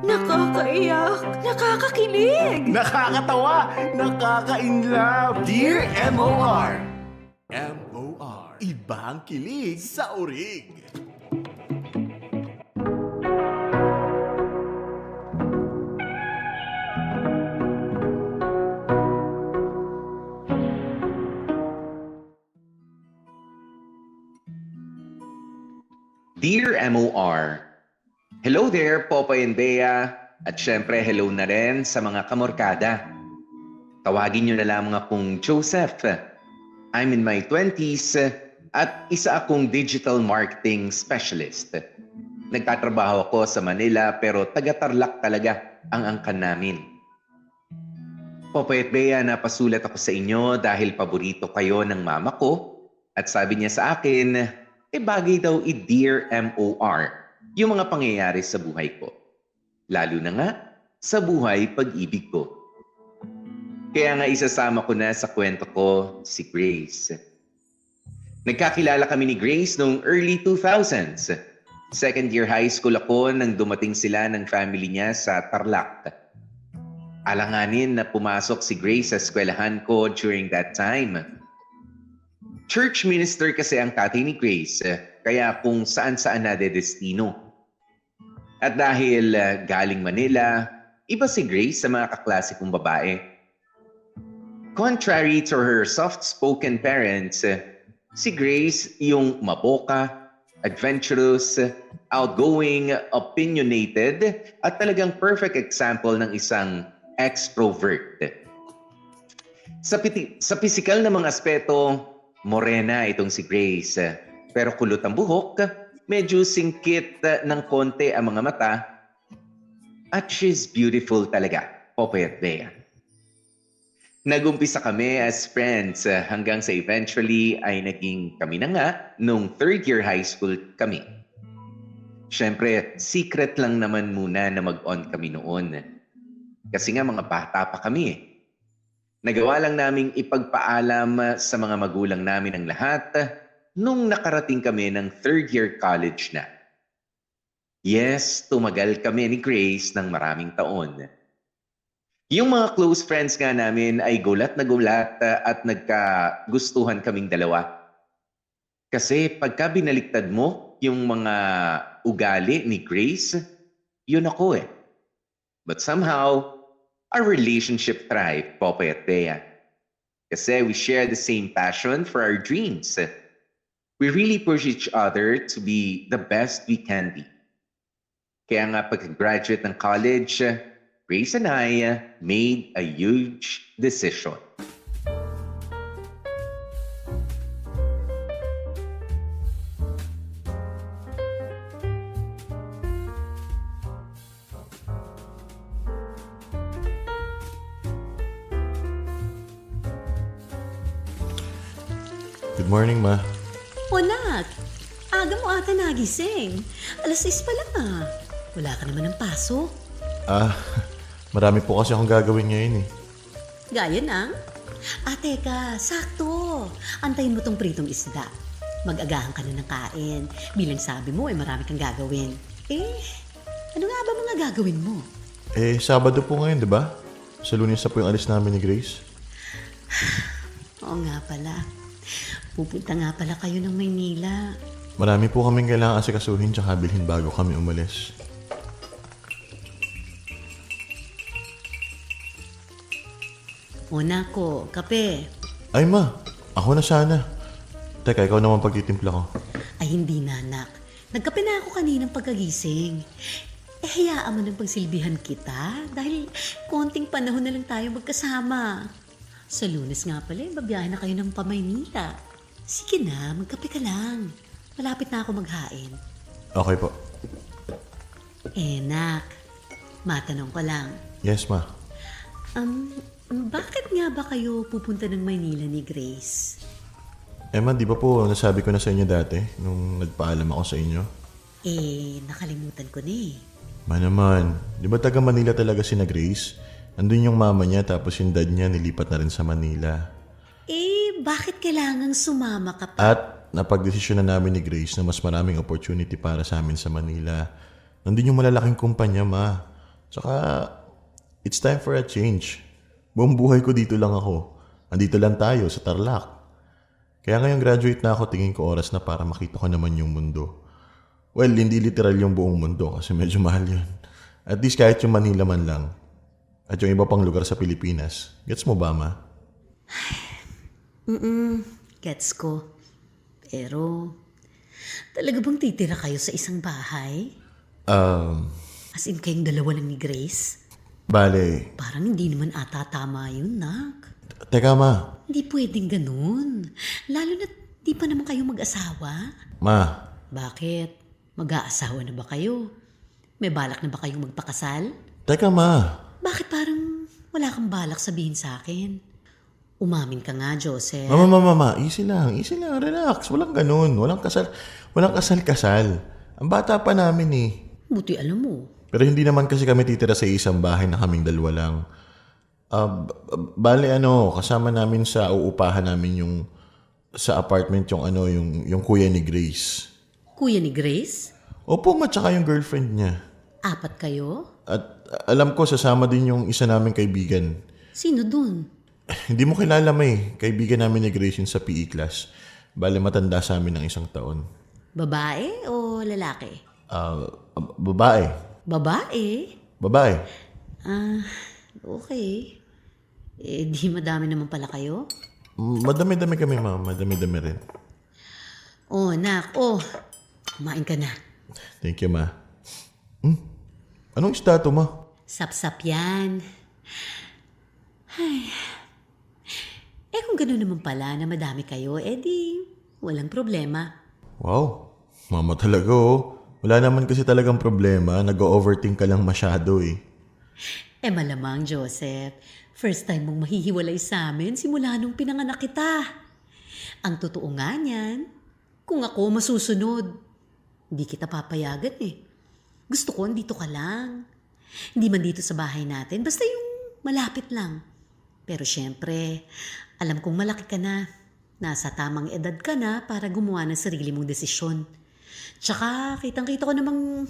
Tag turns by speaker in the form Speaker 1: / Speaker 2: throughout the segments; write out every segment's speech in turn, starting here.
Speaker 1: Nakakaiyak, nakakakilig.
Speaker 2: Nakakatawa, nakaka-inlove. Dear MOR. MOR. Ibang kilig sa urig.
Speaker 3: Dear MOR, hello there, Popoy and Bea, at syempre hello na rin sa mga kamorkada. Tawagin niyo na lamang akong Joseph. I'm in my 20s at isa akong digital marketing specialist. Nagtatrabaho ako sa Manila pero taga-Tarlac talaga ang angkan namin. Popoy at Bea, napasulat ako sa inyo dahil paborito kayo ng mama ko at sabi niya sa akin, bagay daw i-Dear MOR yung mga pangyayari sa buhay ko. Lalo na nga sa buhay pag-ibig ko. Kaya nga isasama ko na sa kwento ko si Grace. Nagkakilala kami ni Grace noong early 2000s. Second year high school ako nang dumating sila ng family niya sa Tarlac. Alanganin na pumasok si Grace sa eskwelahan ko during that time. Church minister kasi ang tatay ni Grace, kaya kung saan-saan nadedestino. At dahil galing Manila, iba si Grace sa mga kaklase kong babae. Contrary to her soft-spoken parents, si Grace yung maboka, adventurous, outgoing, opinionated, at talagang perfect example ng isang extrovert. Sa pisikal na mga aspeto, morena itong si Grace, pero kulot ang buhok, medyo singkit ng konti ang mga mata, at she's beautiful talaga, Popoy at Bea. Nagumpisa kami as friends hanggang sa eventually ay naging kami na nga nung third year high school kami. Siyempre, secret lang naman muna na mag-on kami noon. Kasi nga mga bata pa kami eh. Nagawa lang naming ipagpaalam sa mga magulang namin ang lahat nung nakarating kami ng third year college na. Yes, tumagal kami ni Grace ng maraming taon. Yung mga close friends nga namin ay gulat na gulat at nagkagustuhan kaming dalawa. Kasi pagka binaliktad mo yung mga ugali ni Grace, yun ako eh. But somehow, our relationship thrived, Popoy at Bea. Kasi we share the same passion for our dreams. We really push each other to be the best we can be. Kaya nga pag-graduate ng college, Grace and I made a huge decision.
Speaker 4: Good morning, Ma.
Speaker 1: O nak, aga mo ata nagising. 6:00 pa lang ah. Wala ka naman ng pasok.
Speaker 4: Marami po kasi akong gagawin ngayon eh.
Speaker 1: Gaya ng? Teka, sakto. Antayin mo tong pritong isda. Mag-agahan ka na ng kain. Bilang sabi mo, marami kang gagawin. Ano nga ba mga gagawin mo?
Speaker 4: Sabado po ngayon, di ba? Sa Lunes na po yung alis namin ni Grace.
Speaker 1: Oo nga pala. Pupunta nga pala kayo ng Maynila.
Speaker 4: Marami po kaming kailangan asikasuhin tsaka bilhin bago kami umalis.
Speaker 1: O nako, kape.
Speaker 4: Ay, Ma. Ako na sana. Teka, ikaw naman pagtitimpla ko.
Speaker 1: Ay hindi na anak. Nagkape na ako kaninang pagkagising. Hayaan mo nang pagsilbihan kita dahil konting panahon na lang tayo magkasama. Sa Lunes nga pala, babiyahe na kayo ng Pamaynila. Sige na, magkape ka lang. Malapit na ako maghain.
Speaker 4: Okay po.
Speaker 1: Nak, matanong ko lang.
Speaker 4: Yes, Ma.
Speaker 1: Bakit nga ba kayo pupunta ng Maynila ni Grace?
Speaker 4: Ma, di ba po nasabi ko na sa inyo dati nung nagpaalam ako sa inyo?
Speaker 1: Nakalimutan ko na eh.
Speaker 4: Ma naman, di ba taga Manila talaga si na Grace? Andun yung mama niya tapos yung dad niya nilipat na rin sa Manila.
Speaker 1: Bakit kailangang sumama ka pa?
Speaker 4: At napagdesisyon na namin ni Grace na mas maraming opportunity para sa amin sa Manila. Nandun yung malalaking kumpanya, Ma. Tsaka, it's time for a change. Buong buhay ko dito lang ako. Andito lang tayo sa Tarlac. Kaya ngayong graduate na ako, tingin ko oras na para makita ko naman yung mundo. Well, hindi literal yung buong mundo kasi medyo mahal yun. At least kahit yung Manila man lang. At yung iba pang lugar sa Pilipinas. Gets mo ba, Ma?
Speaker 1: Gets ko. Pero, talaga bang titira kayo sa isang bahay? As in kayong dalawa lang ni Grace?
Speaker 4: Bale,
Speaker 1: Parang hindi naman ata tama yun, nak.
Speaker 4: teka, Ma.
Speaker 1: Hindi pwedeng ganun. Lalo na di pa naman kayo mag-asawa.
Speaker 4: Ma,
Speaker 1: Bakit? Mag-aasawa na ba kayo? May balak na ba kayong magpakasal?
Speaker 4: teka, Ma.
Speaker 1: Bakit parang wala kang balak sabihin sa akin? Umamin ka nga, Joseph.
Speaker 4: Mama, easy lang, relax. Walang ganun, walang kasal-kasal. Ang bata pa namin eh.
Speaker 1: Buti alam mo.
Speaker 4: Pero hindi naman kasi kami titira sa isang bahay na kaming dalawa lang. Bale kasama namin sa uupahan namin yung sa apartment yung kuya ni Grace.
Speaker 1: Kuya ni Grace?
Speaker 4: Opo, tsaka yung girlfriend niya.
Speaker 1: 4 kayo?
Speaker 4: At alam ko sasama din yung isa naming kaibigan.
Speaker 1: Sino dun?
Speaker 4: Hindi mo kilala kaibigan namin ni Grace yun sa PE class. Bale matanda sa amin ng 1 taon.
Speaker 1: Babae o lalaki?
Speaker 4: Babae.
Speaker 1: Babae?
Speaker 4: Babae.
Speaker 1: Okay. Di madami naman pala kayo?
Speaker 4: Madami-dami kami, Ma. Madami-dami rin.
Speaker 1: Nak. Kumain ka na.
Speaker 4: Thank you, Ma. Anong isda to, Ma?
Speaker 1: Sap-sap yan. Ay. Kung gano'n naman pala na madami kayo, di walang problema.
Speaker 4: Wow. Mama talaga, oh. Wala naman kasi talagang problema. Nag-overthink ka lang masyado, eh.
Speaker 1: Malamang, Joseph. First time mong mahihiwalay sa amin simula nung pinanganak kita. Ang totoo nga niyan, kung ako masusunod, hindi kita papayagan eh. Gusto ko andito ka lang. Hindi man dito sa bahay natin, basta yung malapit lang. Pero syempre, alam kong malaki ka na. Nasa tamang edad ka na para gumawa ng sarili mong desisyon. Tsaka, kitang-kita ko namang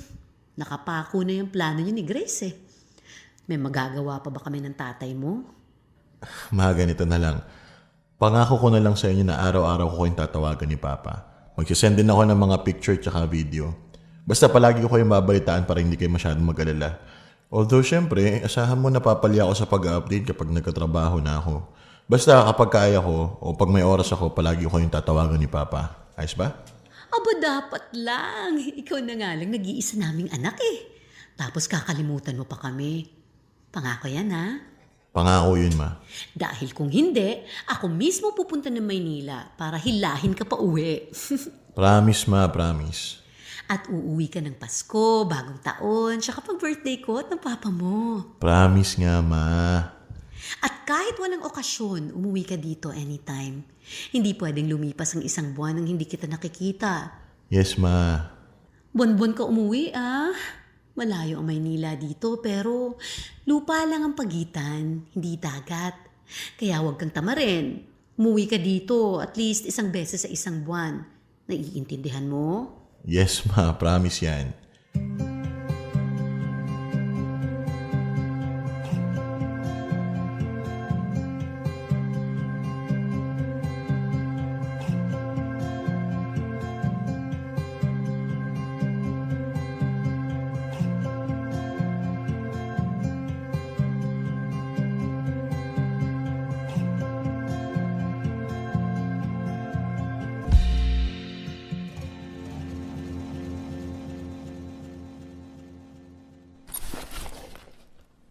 Speaker 1: nakapako na yung plano niyo ni Grace eh. May magagawa pa ba kami ng tatay mo?
Speaker 4: Ma, ganito na lang. Pangako ko na lang sa inyo na araw-araw ko kayong tatawagan ni Papa. Magsisend din ako ng mga picture tsaka video. Basta palagi ko kayong babalitaan para hindi kayo masyadong mag-alala. Although syempre, asahan mo napapali ako sa pag-update kapag nagkatrabaho na ako. Basta kapag kaya ko o pag may oras ako, palagi ko kayong tatawagan ni Papa. Ayos ba?
Speaker 1: Aba, dapat lang. Ikaw na nga lang nag-iisa naming anak eh. Tapos kakalimutan mo pa kami. Pangako yan ha?
Speaker 4: Pangako yun, Ma.
Speaker 1: Dahil kung hindi, ako mismo pupunta ng Maynila para hilahin ka pa uwi.
Speaker 4: Promise, Ma, promise.
Speaker 1: At uuwi ka ng Pasko, bagong taon, tsaka pag birthday ko at ng papa mo.
Speaker 4: Promise nga, Ma.
Speaker 1: At kahit walang okasyon, umuwi ka dito anytime. Hindi pwedeng lumipas ang 1 buwan nang hindi kita nakikita.
Speaker 4: Yes, Ma.
Speaker 1: Buwan-buwan ka umuwi Malayo ang Maynila dito pero lupa lang ang pagitan, hindi dagat. Kaya huwag kang tamarin. Umuwi ka dito at least 1 beses sa 1 buwan. Naiintindihan mo?
Speaker 4: Yes, Ma. Promise yan.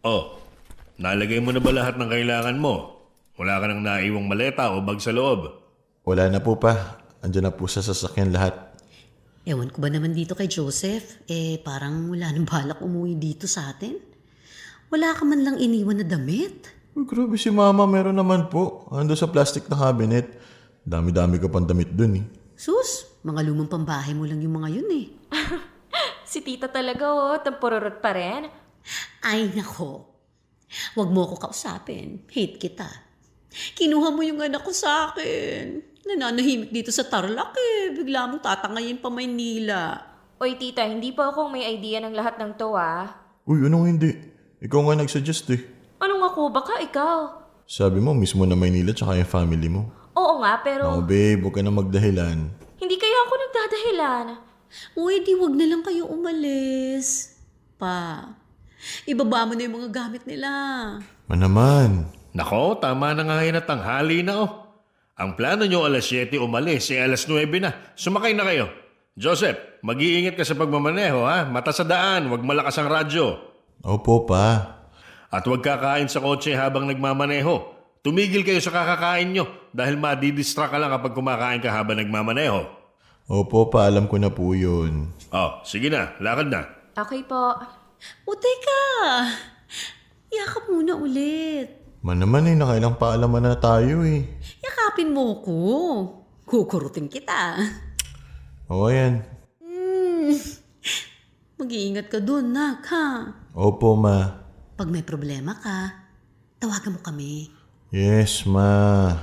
Speaker 5: Oh, nalagay mo na ba lahat ng kailangan mo? Wala ka nang naiwang maleta o bag sa loob?
Speaker 4: Wala na po, Pa. Andiyan na po sa sasakyan lahat.
Speaker 1: Ewan ko ba naman dito kay Joseph? Parang wala nang balak umuwi dito sa atin. Wala ka man lang iniwan na damit.
Speaker 4: Uy, grabe si Mama. Meron naman po. Ando sa plastic na cabinet. Dami-dami ka pang damit dun eh.
Speaker 1: Sus, mga lumang pambahay mo lang yung mga yun eh.
Speaker 6: Si tita talaga tampururot pa rin.
Speaker 1: Ay nako, wag mo ako kausapin. Hate kita. Kinuha mo yung anak ko sa akin. Nananahimik dito sa Tarlac eh. Bigla mong tatangayin pa Maynila.
Speaker 6: Oy tita, hindi pa akong may idea ng lahat ng to
Speaker 4: Uy, anong hindi? Ikaw nga nagsuggest eh.
Speaker 6: Anong ako? Baka ikaw.
Speaker 4: Sabi mo, mismo na Maynila tsaka yung family mo.
Speaker 6: Oo nga, pero
Speaker 4: Ako babe, huwag ka na magdahilan.
Speaker 6: hindi kaya ako nagdadahilan.
Speaker 1: Uy, di wag na lang kayo umalis. Pa, ibaba mo na yung mga gamit nila.
Speaker 4: Manaman.
Speaker 5: Nako, tama na nga yun at tanghali na oh. Ang plano nyo alas 7 umalis, alas 9 na. Sumakay na kayo. Joseph, mag-iingat ka sa pagmamaneho ha. Mata sa daan, huwag malakas ang radyo.
Speaker 4: Opo pa.
Speaker 5: At huwag kakain sa kotse habang nagmamaneho. Tumigil kayo sa kakakain nyo dahil madidistract ka lang kapag kumakain ka habang nagmamaneho.
Speaker 4: Opo pa, alam ko na po yun.
Speaker 5: Oh, sige na, lakad na.
Speaker 6: Okay po.
Speaker 1: O teka, yakap muna ulit.
Speaker 4: Manaman nakailang paalaman na tayo eh.
Speaker 1: Yakapin mo ko. Kukurutin kita.
Speaker 4: O yan.
Speaker 1: Mag-iingat ka dun, nak, ha?
Speaker 4: Opo ma.
Speaker 1: Pag may problema ka, tawagan mo kami.
Speaker 4: Yes ma.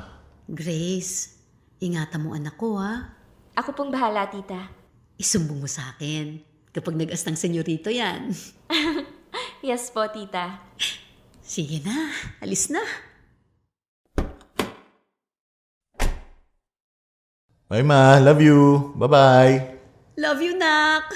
Speaker 1: Grace, ingatan mo anak ko, ha?
Speaker 6: Ako pong bahala, tita.
Speaker 1: Isumbong mo sa akin kapag nag-astang senyorito yan.
Speaker 6: Yes po, tita.
Speaker 1: Sige na, alis na.
Speaker 4: Bye ma, love you. Bye-bye.
Speaker 1: Love you, nak.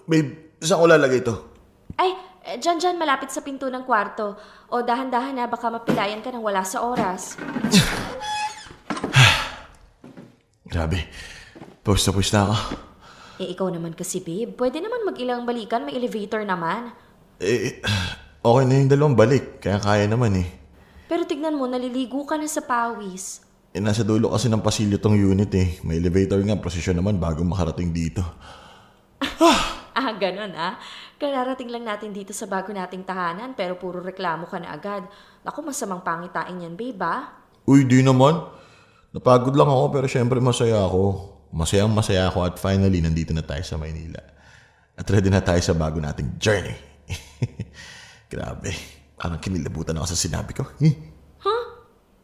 Speaker 4: Babe, saan ko lalagay ito?
Speaker 6: Ay, dyan, malapit sa pinto ng kwarto. O dahan-dahan na, baka mapilayan ka nang wala sa oras.
Speaker 4: Grabe. Pawis na ako.
Speaker 6: Eh, ikaw naman kasi, babe. Pwede naman mag-ilang balikan, may elevator naman.
Speaker 4: Okay na yung dalawang balik. Kaya kaya naman eh.
Speaker 6: Pero tignan mo, naliligo ka na sa pawis.
Speaker 4: Nasa dulo kasi ng pasilyo tong unit eh. May elevator nga, prosesyon naman bago makarating dito.
Speaker 6: Ah, ganun ah. Kararating lang natin dito sa bago nating tahanan pero puro reklamo ka na agad. Ako, masamang pangitain yan, babe ah.
Speaker 4: Uy, di naman. Napagod lang ako pero syempre masaya ako. Masaya ako at finally nandito na tayo sa Maynila. At ready na tayo sa bago nating journey. Grabe. Parang kinilabutan ako sa sinabi ko.
Speaker 6: Huh?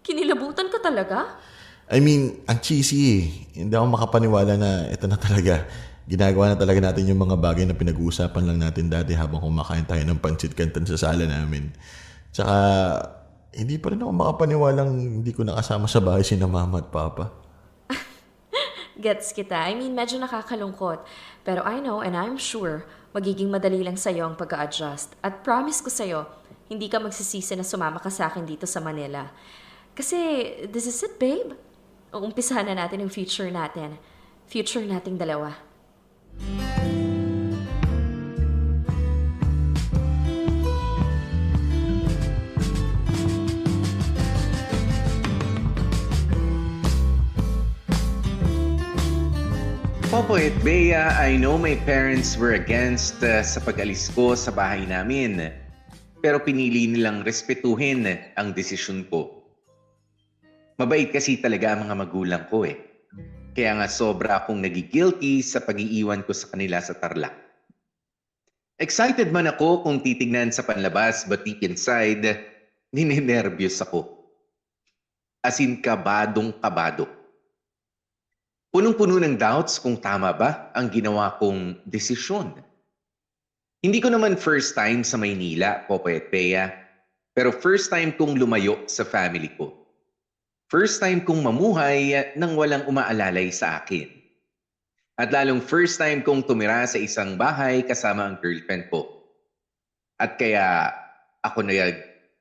Speaker 6: Kinilabutan ka talaga?
Speaker 4: I mean, ang cheesy eh. Hindi ako makapaniwala na ito na talaga. Ginagawa na talaga natin yung mga bagay na pinag-uusapan lang natin dati habang kumakain tayo ng pancit canton sa sala namin. Tsaka, hindi pa rin ako makapaniwalang hindi ko nakasama sa bahay si Mama at Papa.
Speaker 6: Gets kita. I mean, medyo nakakalungkot. Pero I know and I'm sure magiging madali lang sa'yo ang pag-a-adjust. At promise ko sa'yo, hindi ka magsisisi na sumama ka sa akin dito sa Manila. Kasi this is it, babe. Uumpisahan na natin yung future natin. Future nating dalawa.
Speaker 3: Popo at Bea, I know my parents were against sa pag-alis ko sa bahay namin. Pero pinili nilang respetuhin ang desisyon ko. Mabait kasi talaga ang mga magulang ko eh. Kaya nga sobra akong nagigilty sa pag-iiwan ko sa kanila sa Tarlac. Excited man ako kung titignan sa panlabas but deep inside, ninenervyos ako. As in kabadong kabado. Punong-puno ng doubts kung tama ba ang ginawa kong desisyon. Hindi ko naman first time sa Maynila, Popoy at Bea, pero first time kong lumayo sa family ko. First time kong mamuhay nang walang umaalalay sa akin. At lalong first time kong tumira sa isang bahay kasama ang girlfriend ko. At kaya ako na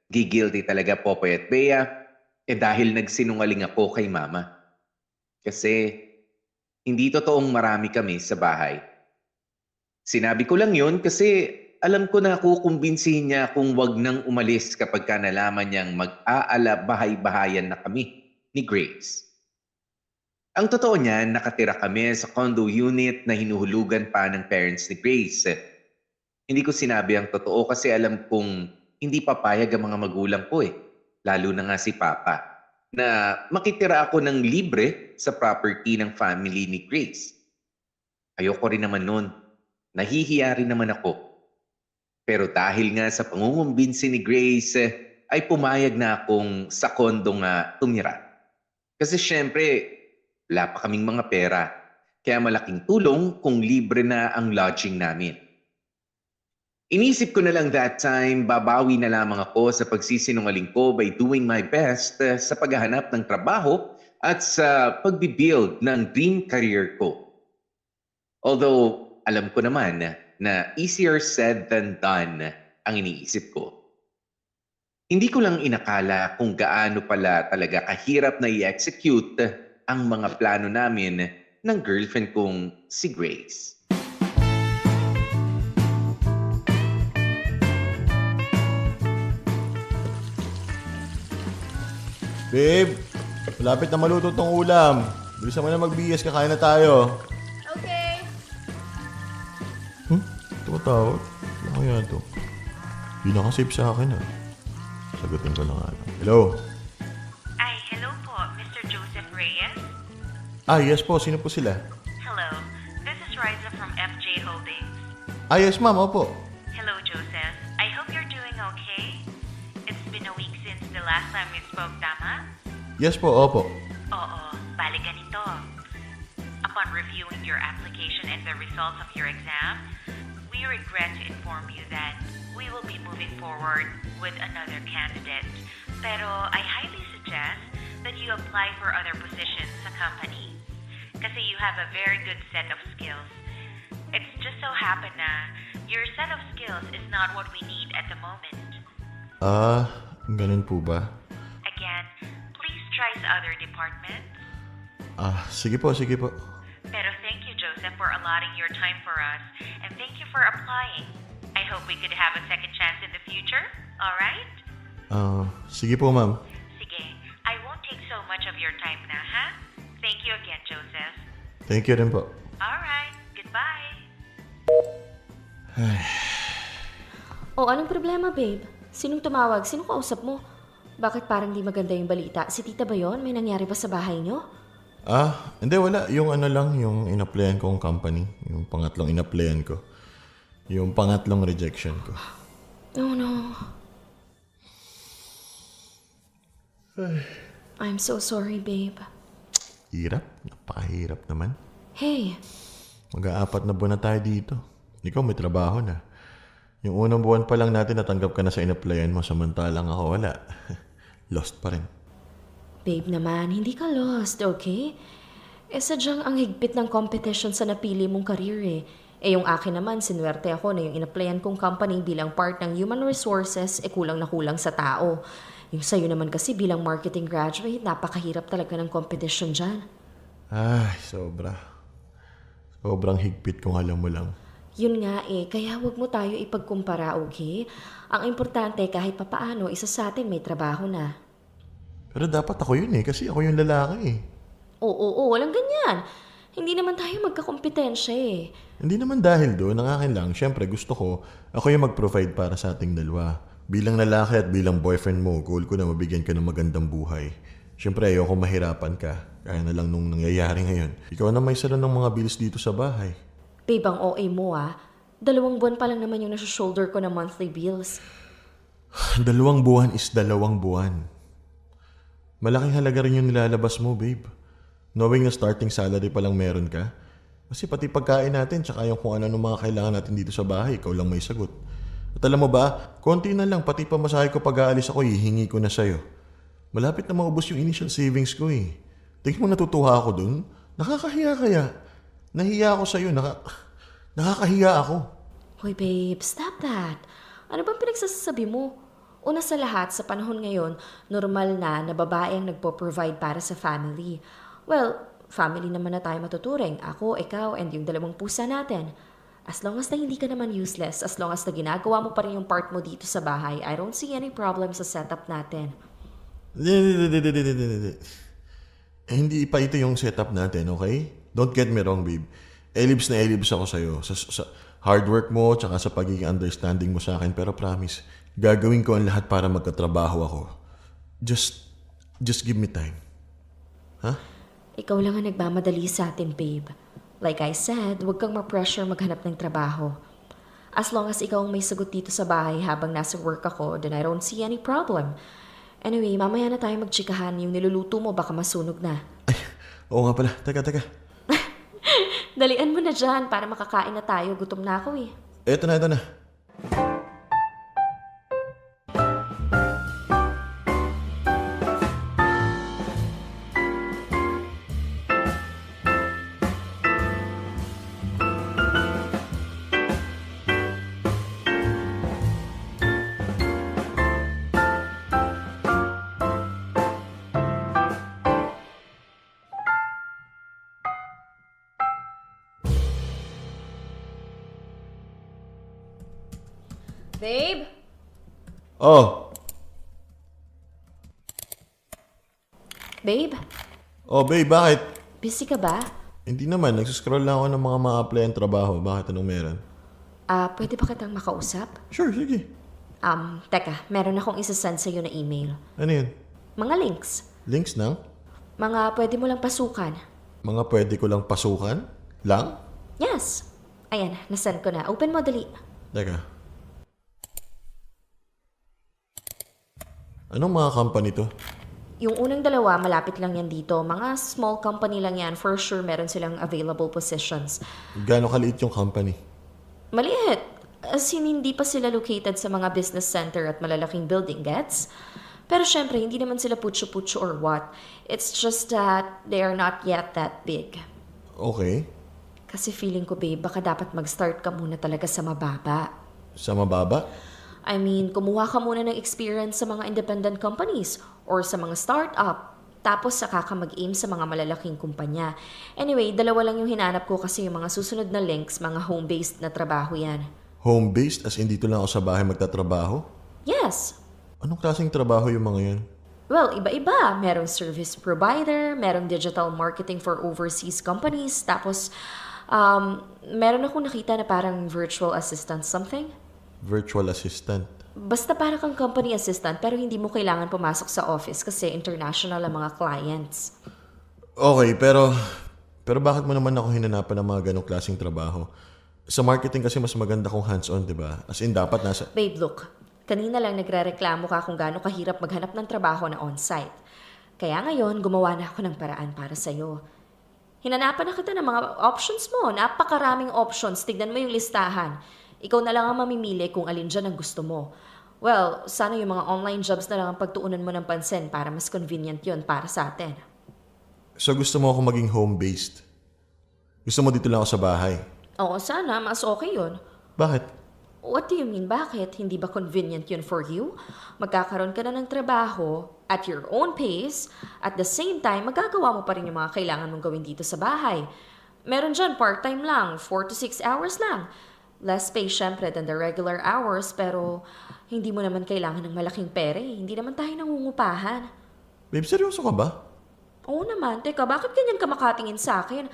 Speaker 3: gigilty talaga, Popoy at Bea, dahil nagsinungaling ako kay Mama. Kasi hindi totoong marami kami sa bahay. Sinabi ko lang yun kasi alam ko na kukumbinsihin niya kung wag nang umalis kapag ka nalaman niyang mag-aala bahay-bahayan na kami ni Grace. Ang totoo niyan, nakatira kami sa condo unit na hinuhulugan pa ng parents ni Grace. Hindi ko sinabi ang totoo kasi alam kong hindi papayag ang mga magulang ko eh, lalo na nga si Papa. na makitira ako ng libre sa property ng family ni Grace. Ayoko rin naman nun. Nahihiya rin naman ako. Pero dahil nga sa pangungumbinsi ni Grace, ay pumayag na akong sa kondo nga tumira. Kasi syempre, wala pa kaming mga pera. Kaya malaking tulong kung libre na ang lodging namin. Inisip ko na lang that time, babawi na lamang ako sa pagsisinungaling ko by doing my best sa paghahanap ng trabaho at sa pagbibuild ng dream career ko. Although, alam ko naman na easier said than done ang iniisip ko. Hindi ko lang inakala kung gaano pala talaga kahirap na i-execute ang mga plano namin ng girlfriend kong si Grace.
Speaker 4: Babe, malapit na maluto tong ulam. Bilisan mo na mag-BS, kakain na tayo.
Speaker 6: Okay.
Speaker 4: Tumatawag? Ano kaya ito? Hindi nakasave sa akin Sagutin ko lang Hello?
Speaker 7: Ay, hello po, Mr. Joseph Reyes.
Speaker 4: Yes po. Sino po sila?
Speaker 7: Hello, this is Riza from FJ Holdings.
Speaker 4: Yes ma'am. Opo.
Speaker 7: Hello, Joseph. I hope you're doing okay. It's been a week since the last time we spoke, tama?
Speaker 4: Yes po. Opo.
Speaker 7: Oo, bali ganito. Upon reviewing your application and the results of your exam, we regret to inform you that we will be moving forward with another candidate. Pero I highly suggest that you apply for other positions sa company. Kasi you have a very good set of skills. It's just so happen na your set of skills is not what we need at the moment.
Speaker 4: Ganun po ba?
Speaker 7: Again, please try sa other departments.
Speaker 4: Sige po.
Speaker 7: Pero thank you, Joseph, for allotting your time for us. And thank you for applying. I hope we could have a second chance in the future. All right?
Speaker 4: Sige po ma'am.
Speaker 7: Sige, I won't take so much of your time na, ha? Thank you again, Joseph.
Speaker 4: Thank you rin po.
Speaker 7: All right, goodbye.
Speaker 6: Anong problema, babe? Sinong tumawag? Sinong kausap mo? Bakit parang di maganda yung balita? Si tita ba yun? May nangyari ba sa bahay nyo?
Speaker 4: Hindi, wala. Yung yung in-applyan kong company. Yung pangatlong in-applyan ko. Yung pangatlong rejection ko.
Speaker 6: Oh no. I'm so sorry, babe.
Speaker 4: Hirap. Napakahirap naman.
Speaker 6: Hey,
Speaker 4: Mag-aapat na buwan na tayo dito. Ikaw may trabaho na. Yung unang buwan pa lang natin natanggap ka na sa in-applyan mo, samantalang ako wala. Lost pa rin.
Speaker 6: babe naman, hindi ka lost, okay? Sadyang ang higpit ng competition sa napili mong career . Yung akin naman, sinuwerte ako na yung in-applyan kong company bilang part ng human resources, kulang na kulang sa tao. Yung sa'yo naman kasi bilang marketing graduate, napakahirap talaga ng competition dyan.
Speaker 4: Sobra. Sobrang higpit kung alam mo lang.
Speaker 6: Yun nga kaya wag mo tayo ipagkumpara, okay? Ang importante kahit papaano, isa sa atin may trabaho na.
Speaker 4: Pero dapat ako yun kasi ako yung lalaki
Speaker 6: Oo, walang ganyan. Hindi naman tayo magkakompetensya
Speaker 4: Hindi naman dahil doon, ang akin lang, syempre gusto ko, ako yung mag-provide para sa ating dalawa. Bilang lalaki at bilang boyfriend mo, goal ko na mabigyan ka ng magandang buhay. Syempre ayoko mahirapan ka, kaya na lang nung nangyayari ngayon. Ikaw na may sala ng mga bills dito sa bahay.
Speaker 6: Babe, ang OA mo 2 buwan pa lang naman yung nasa-shoulder ko na monthly bills.
Speaker 4: 2 buwan is 2 buwan. Malaking halaga rin yung nilalabas mo, babe. Knowing na starting salary pa lang meron ka. Kasi pati pagkain natin, tsaka yung kung ano mga kailangan natin dito sa bahay, ikaw lang may sagot. At alam mo ba, konti na lang, pati pamasahe ko pag-aalis ako, hihingi ko na sa'yo. Malapit na maubos yung initial savings ko Tingin mo natutuwa ako dun? Nakakahiya kaya? Nahiya ako sa'yo, nakakahiya ako.
Speaker 6: Hoy babe, stop that. Ano bang pinagsasabi mo? Una sa lahat, sa panahon ngayon, normal na babae ang nagpo-provide para sa family. Well, family naman na tayo matuturing. Ako, ikaw, and yung 2 pusa natin. As long as na hindi ka naman useless, as long as na ginagawa mo pa rin yung part mo dito sa bahay, I don't see any problem sa setup natin.
Speaker 4: Hindi pa ito yung setup natin, okay? Don't get me wrong, babe. Elibs na elibs ako sa'yo. Sa hard work mo, tsaka sa pagiging understanding mo sa akin. Pero promise, gagawin ko ang lahat para magkatrabaho ako. Just Just give me time. Ha?
Speaker 6: Ikaw lang ang nagmamadali sa atin, babe. Like I said, huwag kang ma-pressure maghanap ng trabaho. As long as ikaw ang may sagot dito sa bahay habang nasa work ako, then I don't see any problem. Anyway, mamaya na tayo magtsikahan. Yung niluluto mo baka masunog na.
Speaker 4: Ay, oo nga pala. Teka.
Speaker 6: Dalian mo na dyan para makakain na tayo. Gutom na ako eh.
Speaker 4: Ito na.
Speaker 6: Babe?
Speaker 4: Oh.
Speaker 6: Babe?
Speaker 4: Oh, babe, bakit?
Speaker 6: Busy ka ba?
Speaker 4: Hindi naman. Nagsiscroll lang ako ng mga ma-apply ang trabaho. Bakit? Anong meron?
Speaker 6: Pwede ba kitang makausap?
Speaker 4: Sure, sige.
Speaker 6: Teka, meron akong isasend sa'yo na email.
Speaker 4: Ano yun?
Speaker 6: Mga links.
Speaker 4: Links ng?
Speaker 6: Mga pwede mo lang pasukan.
Speaker 4: Mga pwede ko lang pasukan? Lang?
Speaker 6: Yes. Ayan, nasend ko na. Open mo, dali.
Speaker 4: Teka. Anong mga company to?
Speaker 6: Yung unang dalawa, malapit lang yan dito. Mga small company lang yan. For sure, meron silang available positions.
Speaker 4: Gaano kaliit yung company?
Speaker 6: Maliit. As in, hindi pa sila located sa mga business center at malalaking building, gets? Pero syempre, hindi naman sila putyo-putyo or what. It's just that they are not yet that big.
Speaker 4: Okay.
Speaker 6: Kasi feeling ko, babe, baka dapat mag-start ka muna talaga sa mababa.
Speaker 4: Sa mababa?
Speaker 6: I mean, kumuha ka muna ng experience sa mga independent companies or sa mga startup. Tapos saka ka mag-aim sa mga malalaking kumpanya. Anyway, dalawa lang yung hinanap ko kasi yung mga susunod na links, mga home-based na trabaho yan.
Speaker 4: Home-based? As in dito lang ako sa bahay magtatrabaho?
Speaker 6: Yes.
Speaker 4: Anong klaseng trabaho yung mga yun?
Speaker 6: Well, iba-iba. Merong service provider, merong digital marketing for overseas companies, tapos meron akong nakita na parang virtual assistant something.
Speaker 4: Virtual assistant.
Speaker 6: Basta para kang company assistant pero hindi mo kailangan pumasok sa office kasi international ang mga clients.
Speaker 4: Okay, pero bakit mo naman ako hinanapan ng mga ganong klaseng trabaho? Sa marketing kasi mas maganda kung hands-on, di ba? As in, dapat nasa...
Speaker 6: Babe, look. Kanina lang nagrereklamo ka kung gaano kahirap maghanap ng trabaho na on-site. Kaya ngayon, gumawa na ako ng paraan para sa'yo. Hinanapan na kita ng mga options mo. Napakaraming options. Tignan mo yung listahan. Ikaw na lang ang mamimili kung alin dyan ang gusto mo. Well, sana yung mga online jobs na lang ang pagtuunan mo ng pansin para mas convenient yon para sa atin.
Speaker 4: So gusto mo ako maging home-based? Gusto mo dito lang ako sa bahay?
Speaker 6: Oo, sana. Mas okay yun.
Speaker 4: Bakit?
Speaker 6: What do you mean? Bakit? Hindi ba convenient yun for you? Magkakaroon ka na ng trabaho at your own pace. At the same time, magagawa mo pa rin yung mga kailangan mong gawin dito sa bahay. Meron dyan part-time lang, 4 to 6 hours lang. Less pay syempre than the regular hours, pero hindi mo naman kailangan ng malaking pere. Hindi naman tayo nangungupahan.
Speaker 4: Babe, seryoso ka ba?
Speaker 6: Oo naman. Teka, bakit ganyan ka makatingin sa akin?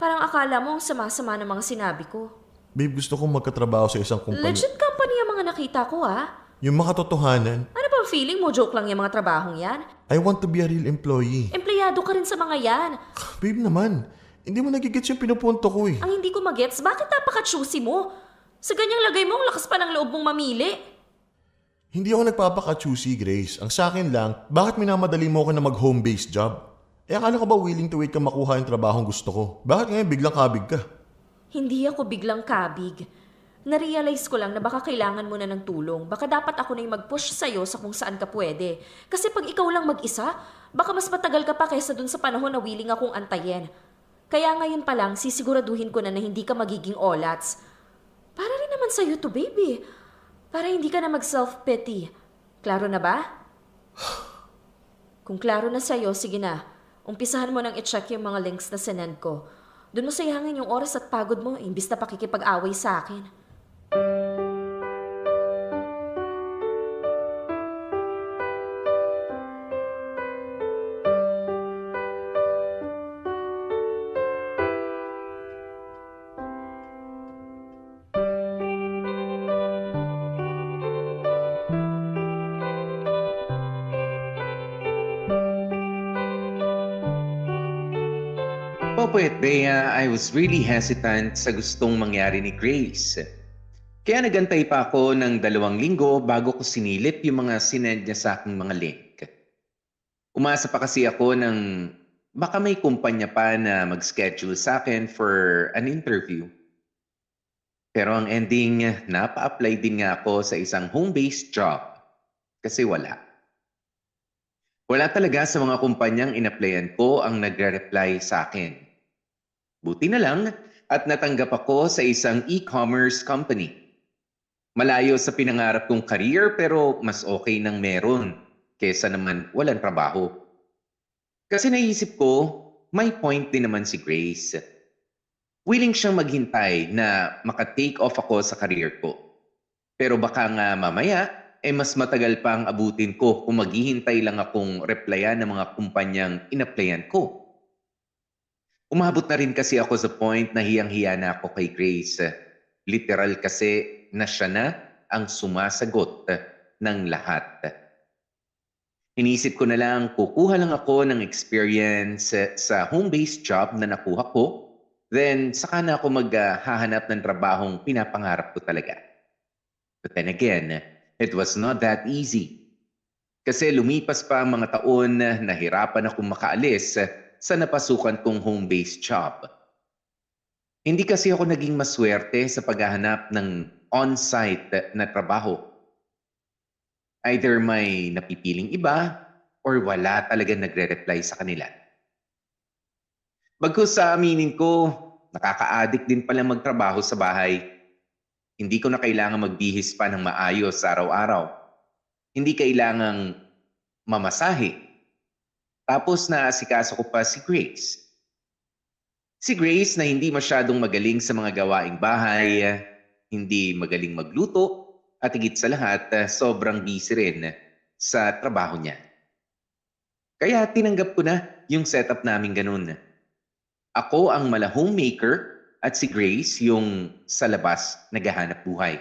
Speaker 6: Parang akala mo ang sama-sama ng mga sinabi ko.
Speaker 4: Babe, gusto kong magkatrabaho sa isang kumpanya.
Speaker 6: Legit company ang mga nakita ko, ah.
Speaker 4: Yung makatotohanan,
Speaker 6: Ano bang feeling mo? Joke lang yung mga trabahong yan?
Speaker 4: I want to be a real employee.
Speaker 6: Empleyado ka rin sa mga yan.
Speaker 4: Babe naman, hindi mo nagigits yung pinupunto ko eh.
Speaker 6: Ang hindi ko magets, bakit napaka-choosy mo? Sa ganyang lagay mo, ang lakas pa ng loob mong mamili.
Speaker 4: Hindi ako nagpapaka-choosy, Grace. Ang sa akin lang, bakit minamadali mo ako na mag-home-based job? Akala ko ba willing to wait ka makuha yung trabahong gusto ko? Bakit ngayon biglang kabig ka?
Speaker 6: Hindi ako biglang kabig. Narealize ko lang na baka kailangan mo na ng tulong. Baka dapat ako na yung mag-push sa'yo sa kung saan ka pwede. Kasi pag ikaw lang mag-isa, baka mas matagal ka pa kaysa dun sa panahon na willing akong antayin. Kaya ngayon pa lang, sisiguraduhin ko na hindi ka magiging olats. Para rin naman sa'yo to, baby. Para hindi ka na mag-self-pity. Klaro na ba? Kung klaro na sa'yo, sige na. Umpisahan mo nang i-check yung mga links na sinend ko. Doon mo sayangin yung oras at pagod mo, imbis na pakikipag-away sa akin.
Speaker 3: Popo at Bea, I was really hesitant sa gustong mangyari ni Grace. Kaya nagantay pa ako ng 2 linggo bago ko sinilip yung mga sinend niya sa aking mga link. Umasa pa kasi ako ng baka may kumpanya pa na mag-schedule sa akin for an interview. Pero ang ending, napa-apply din nga ako sa isang home-based job kasi wala. Wala talaga sa mga kumpanyang in-applyan ko ang nagre-reply sa akin. Buti na lang at natanggap ako sa isang e-commerce company. Malayo sa pinangarap kong career pero mas okay nang meron kesa naman walang trabaho. Kasi naisip ko, may point din naman si Grace. Willing siyang maghintay na maka-take off ako sa career ko. Pero baka nga mamaya, mas matagal pa ang abutin ko kung maghihintay lang akong replyan ng mga kumpanyang in-applyan ko. Umabot na rin kasi ako sa point na hiyang-hiya na ako kay Grace. Literal kasi na siya na ang sumasagot ng lahat. Inisip ko na lang, kukuha lang ako ng experience sa home-based job na nakuha ko, then saka na ako maghahanap ng trabahong pinapangarap ko talaga. But then again, it was not that easy. Kasi lumipas pa ang mga taon na nahirapan akong makaalis sa napasukan kong home-based job. Hindi kasi ako naging maswerte sa paghahanap ng on-site na trabaho. Either may napipiling iba or wala talagang nagre-reply sa kanila. Bagkus sa aminin ko, nakaka-addict din pala magtrabaho sa bahay. Hindi ko na kailangan magbihis pa ng maayos sa araw-araw. Hindi kailangang mamasahe. Tapos naasikaso ko pa si Grace. Si Grace na hindi masyadong magaling sa mga gawaing bahay, hindi magaling magluto, at higit sa lahat, sobrang busy rin sa trabaho niya. Kaya tinanggap ko na yung setup namin ganun. Ako ang mala homemaker at si Grace yung sa labas naghahanap buhay.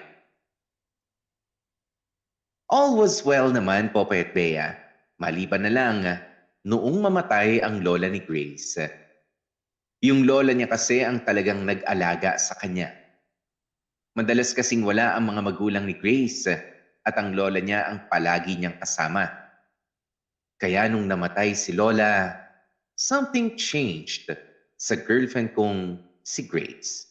Speaker 3: All was well naman, Popo at Bea. Maliban na lang, noong mamatay ang lola ni Grace. Yung lola niya kasi ang talagang nag-alaga sa kanya. Madalas kasing wala ang mga magulang ni Grace at ang lola niya ang palagi niyang kasama. Kaya nung namatay si lola, something changed sa girlfriend kong si Grace.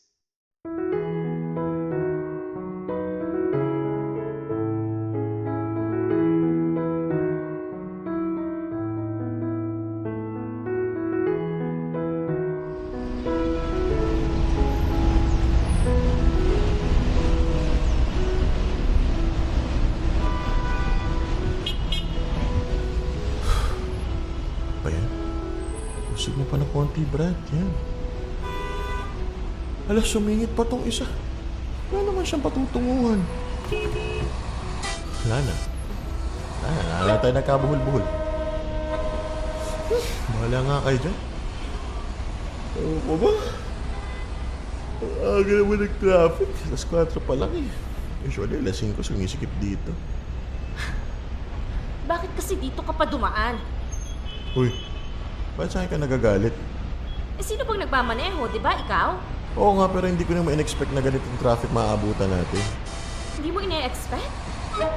Speaker 4: Usig mo pa ng konti, Brad. Yan. Alas, sumingit pa tong isa. Wala naman siyang patutunguhan. Wala na. Wala tayo nagkabuhol-buhol. Bahala nga kayo dyan. Ewan ko ba? Ang aga naman nag-traffic. Alas 4 pa lang eh. Usually, alas 5 sumisikip dito.
Speaker 6: Bakit kasi dito ka pa dumaan?
Speaker 4: Uy, ba't sa'kin ka nagagalit?
Speaker 6: Sino bang nagmamaneho, di ba? Ikaw?
Speaker 4: Oo nga, pero hindi ko naman in-expect na ganitong traffic maaabutan natin.
Speaker 6: Hindi mo ine-expect?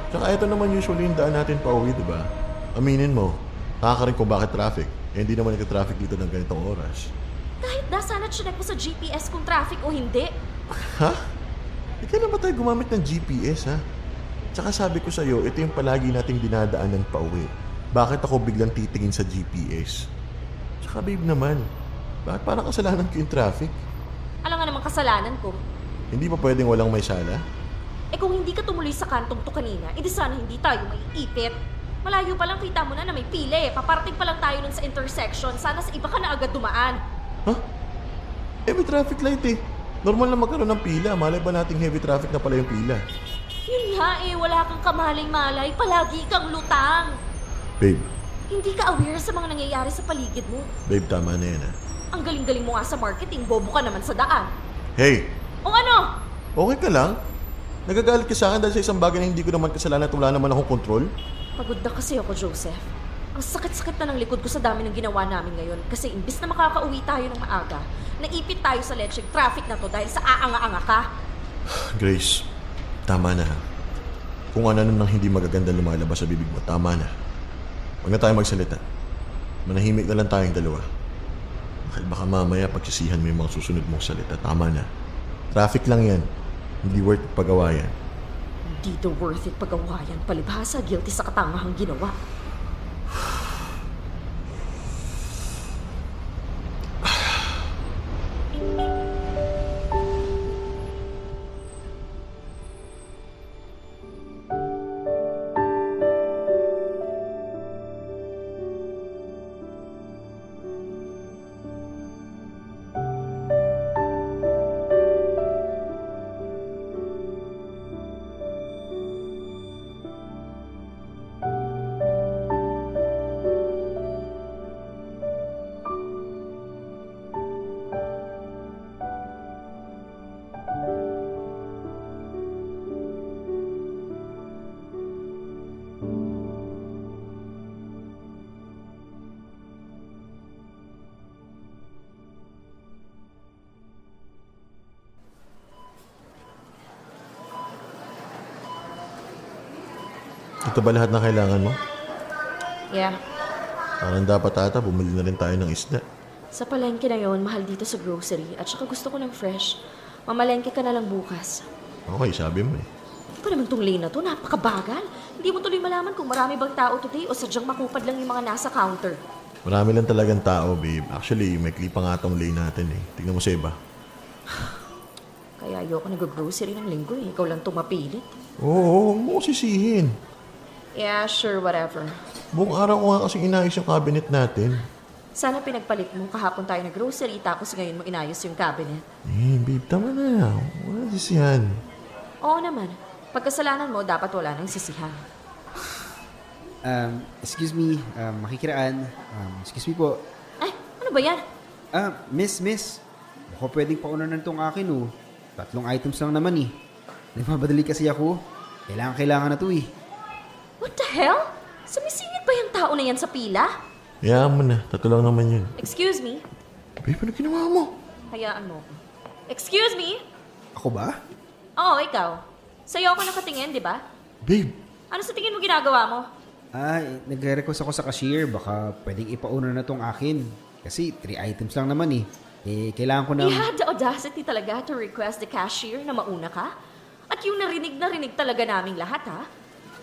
Speaker 4: Tsaka ito naman usually yung daan natin pa uwi, di ba? Aminin mo, nakakarin ko bakit traffic. Hindi naman nagka-traffic dito ng ganitong oras.
Speaker 6: Kahit dasana't sinek mo sa GPS kung traffic o hindi.
Speaker 4: Ha? Kailan ba tayo gumamit ng GPS, ha? Tsaka sabi ko sa'yo, ito yung palagi nating dinadaanan pa uwi. Bakit ako biglang titingin sa GPS? Tsaka babe naman, bakit parang kasalanan ko yung traffic?
Speaker 6: Alam nga naman kasalanan ko.
Speaker 4: Hindi ba pwedeng walang may sala?
Speaker 6: Kung hindi ka tumuloy sa kantong to kanina, edi sana hindi tayo maiipit. Malayo pa lang kita mo na may pila eh. Paparating pa lang tayo nun sa intersection. Sana sa iba ka na agad dumaan.
Speaker 4: Ha? May traffic light eh. Normal na magkaroon ng pila. Malay ba nating heavy traffic na pala yung pila?
Speaker 6: Yun nga wala kang kamalay-malay. Palagi kang lutang.
Speaker 4: Babe.
Speaker 6: Hindi ka aware sa mga nangyayari sa paligid mo.
Speaker 4: Babe, tama na yan ha.
Speaker 6: Ang galing-galing mo nga sa marketing, bobo ka naman sa daan.
Speaker 4: Hey!
Speaker 6: O ano?
Speaker 4: Okay ka lang? Nagagalit ka sa akin dahil sa isang bagay na hindi ko naman kasalanan at wala naman akong kontrol?
Speaker 6: Pagod na kasi ako, Joseph. Ang sakit-sakit na ng likod ko sa dami ng ginawa namin ngayon kasi imbis na makakauwi tayo ng maaga, naipit tayo sa lecheng traffic na to dahil sa aanga-anga ka.
Speaker 4: Grace, tama na ha. Kung ano nang hindi magaganda lumalabas sa bibig mo, tama na. Huwag na tayo magsalita. Manahimik na lang tayong dalawa. Baka mamaya pagsisihan mo yung mga susunod mong salita. Tama na. Traffic lang yan. Hindi worth pagawayan.
Speaker 6: Hindi to worth it pagawayan. Palibhasa, guilty sa katangahang ginawa.
Speaker 4: Ito ba lahat na kailangan mo?
Speaker 6: Yeah.
Speaker 4: Parang dapat ata bumili na rin tayo ng isda.
Speaker 6: Sa palengke na yon, mahal dito sa grocery at saka gusto ko ng fresh. Mamalengke ka na lang bukas.
Speaker 4: Okay, sabi mo eh.
Speaker 6: Ito naman tong lane na to, napakabagal. Hindi mo tuloy malaman kung marami bang tao today o sadyang makupad lang yung mga nasa counter.
Speaker 4: Marami lang talagang tao, babe. Actually, may clip pa nga tong lane natin eh. Tingnan mo sa iba.
Speaker 6: Kaya ayoko nag-grocery ng linggo eh. Ikaw lang tumapilit.
Speaker 4: Oo, huwag mo ko sisihin.
Speaker 6: Yeah, sure, whatever.
Speaker 4: Buong araw ko nga kasing inayos yung cabinet natin.
Speaker 6: Sana pinagpalit mo kahapon tayo nag-grocery tapos ngayon mo inayos yung cabinet.
Speaker 4: Eh, babe, tama na. Wala sisihan.
Speaker 6: Oo naman. Pagkasalanan mo, dapat wala nang sisihan.
Speaker 8: Excuse me, makikiraan. Excuse me po.
Speaker 6: Ay, ano ba yan?
Speaker 8: Miss. Baka pwedeng paunanan tong akin, oh. 3 items lang naman, eh. Nagmamadali kasi ako. Kailangan na to, eh.
Speaker 6: What the hell? Sumisingit ba yung tao na yan sa pila?
Speaker 4: Hayaan mo na. 3 lang naman yun.
Speaker 6: Excuse me?
Speaker 4: Babe, ano ginawa mo?
Speaker 6: Hayaan mo. Excuse me?
Speaker 8: Ako ba?
Speaker 6: Oo, ikaw. Sa'yo ako nakatingin, di ba?
Speaker 4: Babe,
Speaker 6: Ano sa tingin mo ginagawa mo?
Speaker 8: Nagre-request ako sa cashier. Baka pwedeng ipauna na tong akin. Kasi 3 items lang naman, eh. Kailangan ko ng...
Speaker 6: You had the audacity talaga to request the cashier na mauna ka? At yung narinig talaga naming lahat, ha?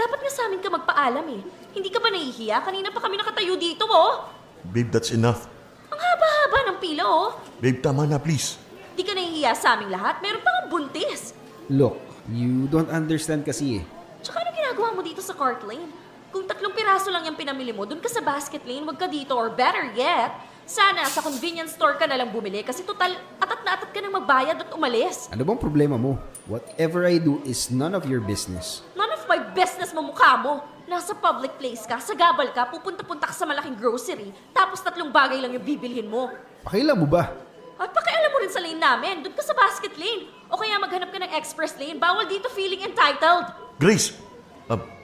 Speaker 6: Dapat nga sa amin ka magpaalam, eh. Hindi ka ba nahihiya? Kanina pa kami nakatayo dito, oh.
Speaker 4: babe, that's enough.
Speaker 6: Ang haba-haba ng pila, oh.
Speaker 4: Babe, tama na, please.
Speaker 6: Di ka nahihiya sa aming lahat? Meron pa nga buntis.
Speaker 8: Look, you don't understand kasi, eh.
Speaker 6: Tsaka ano ginagawa mo dito sa cart lane? Kung 3 piraso lang yung pinamili mo, dun ka sa basket lane, wag ka dito. Or better yet, sana sa convenience store ka na lang bumili kasi total atat na atat ka nang magbayad at umalis.
Speaker 8: Ano bang problema mo? Whatever I do is none of your business.
Speaker 6: None of my business mo mukha mo. Nasa public place ka, sa gabal ka, pupunta-punta ka sa malaking grocery, tapos 3 bagay lang yung bibilhin mo.
Speaker 8: Pakialam mo ba?
Speaker 6: At pakialam mo rin sa lane namin, doon ka sa basket lane. O kaya maghanap ka ng express lane, bawal dito feeling entitled.
Speaker 4: Grace!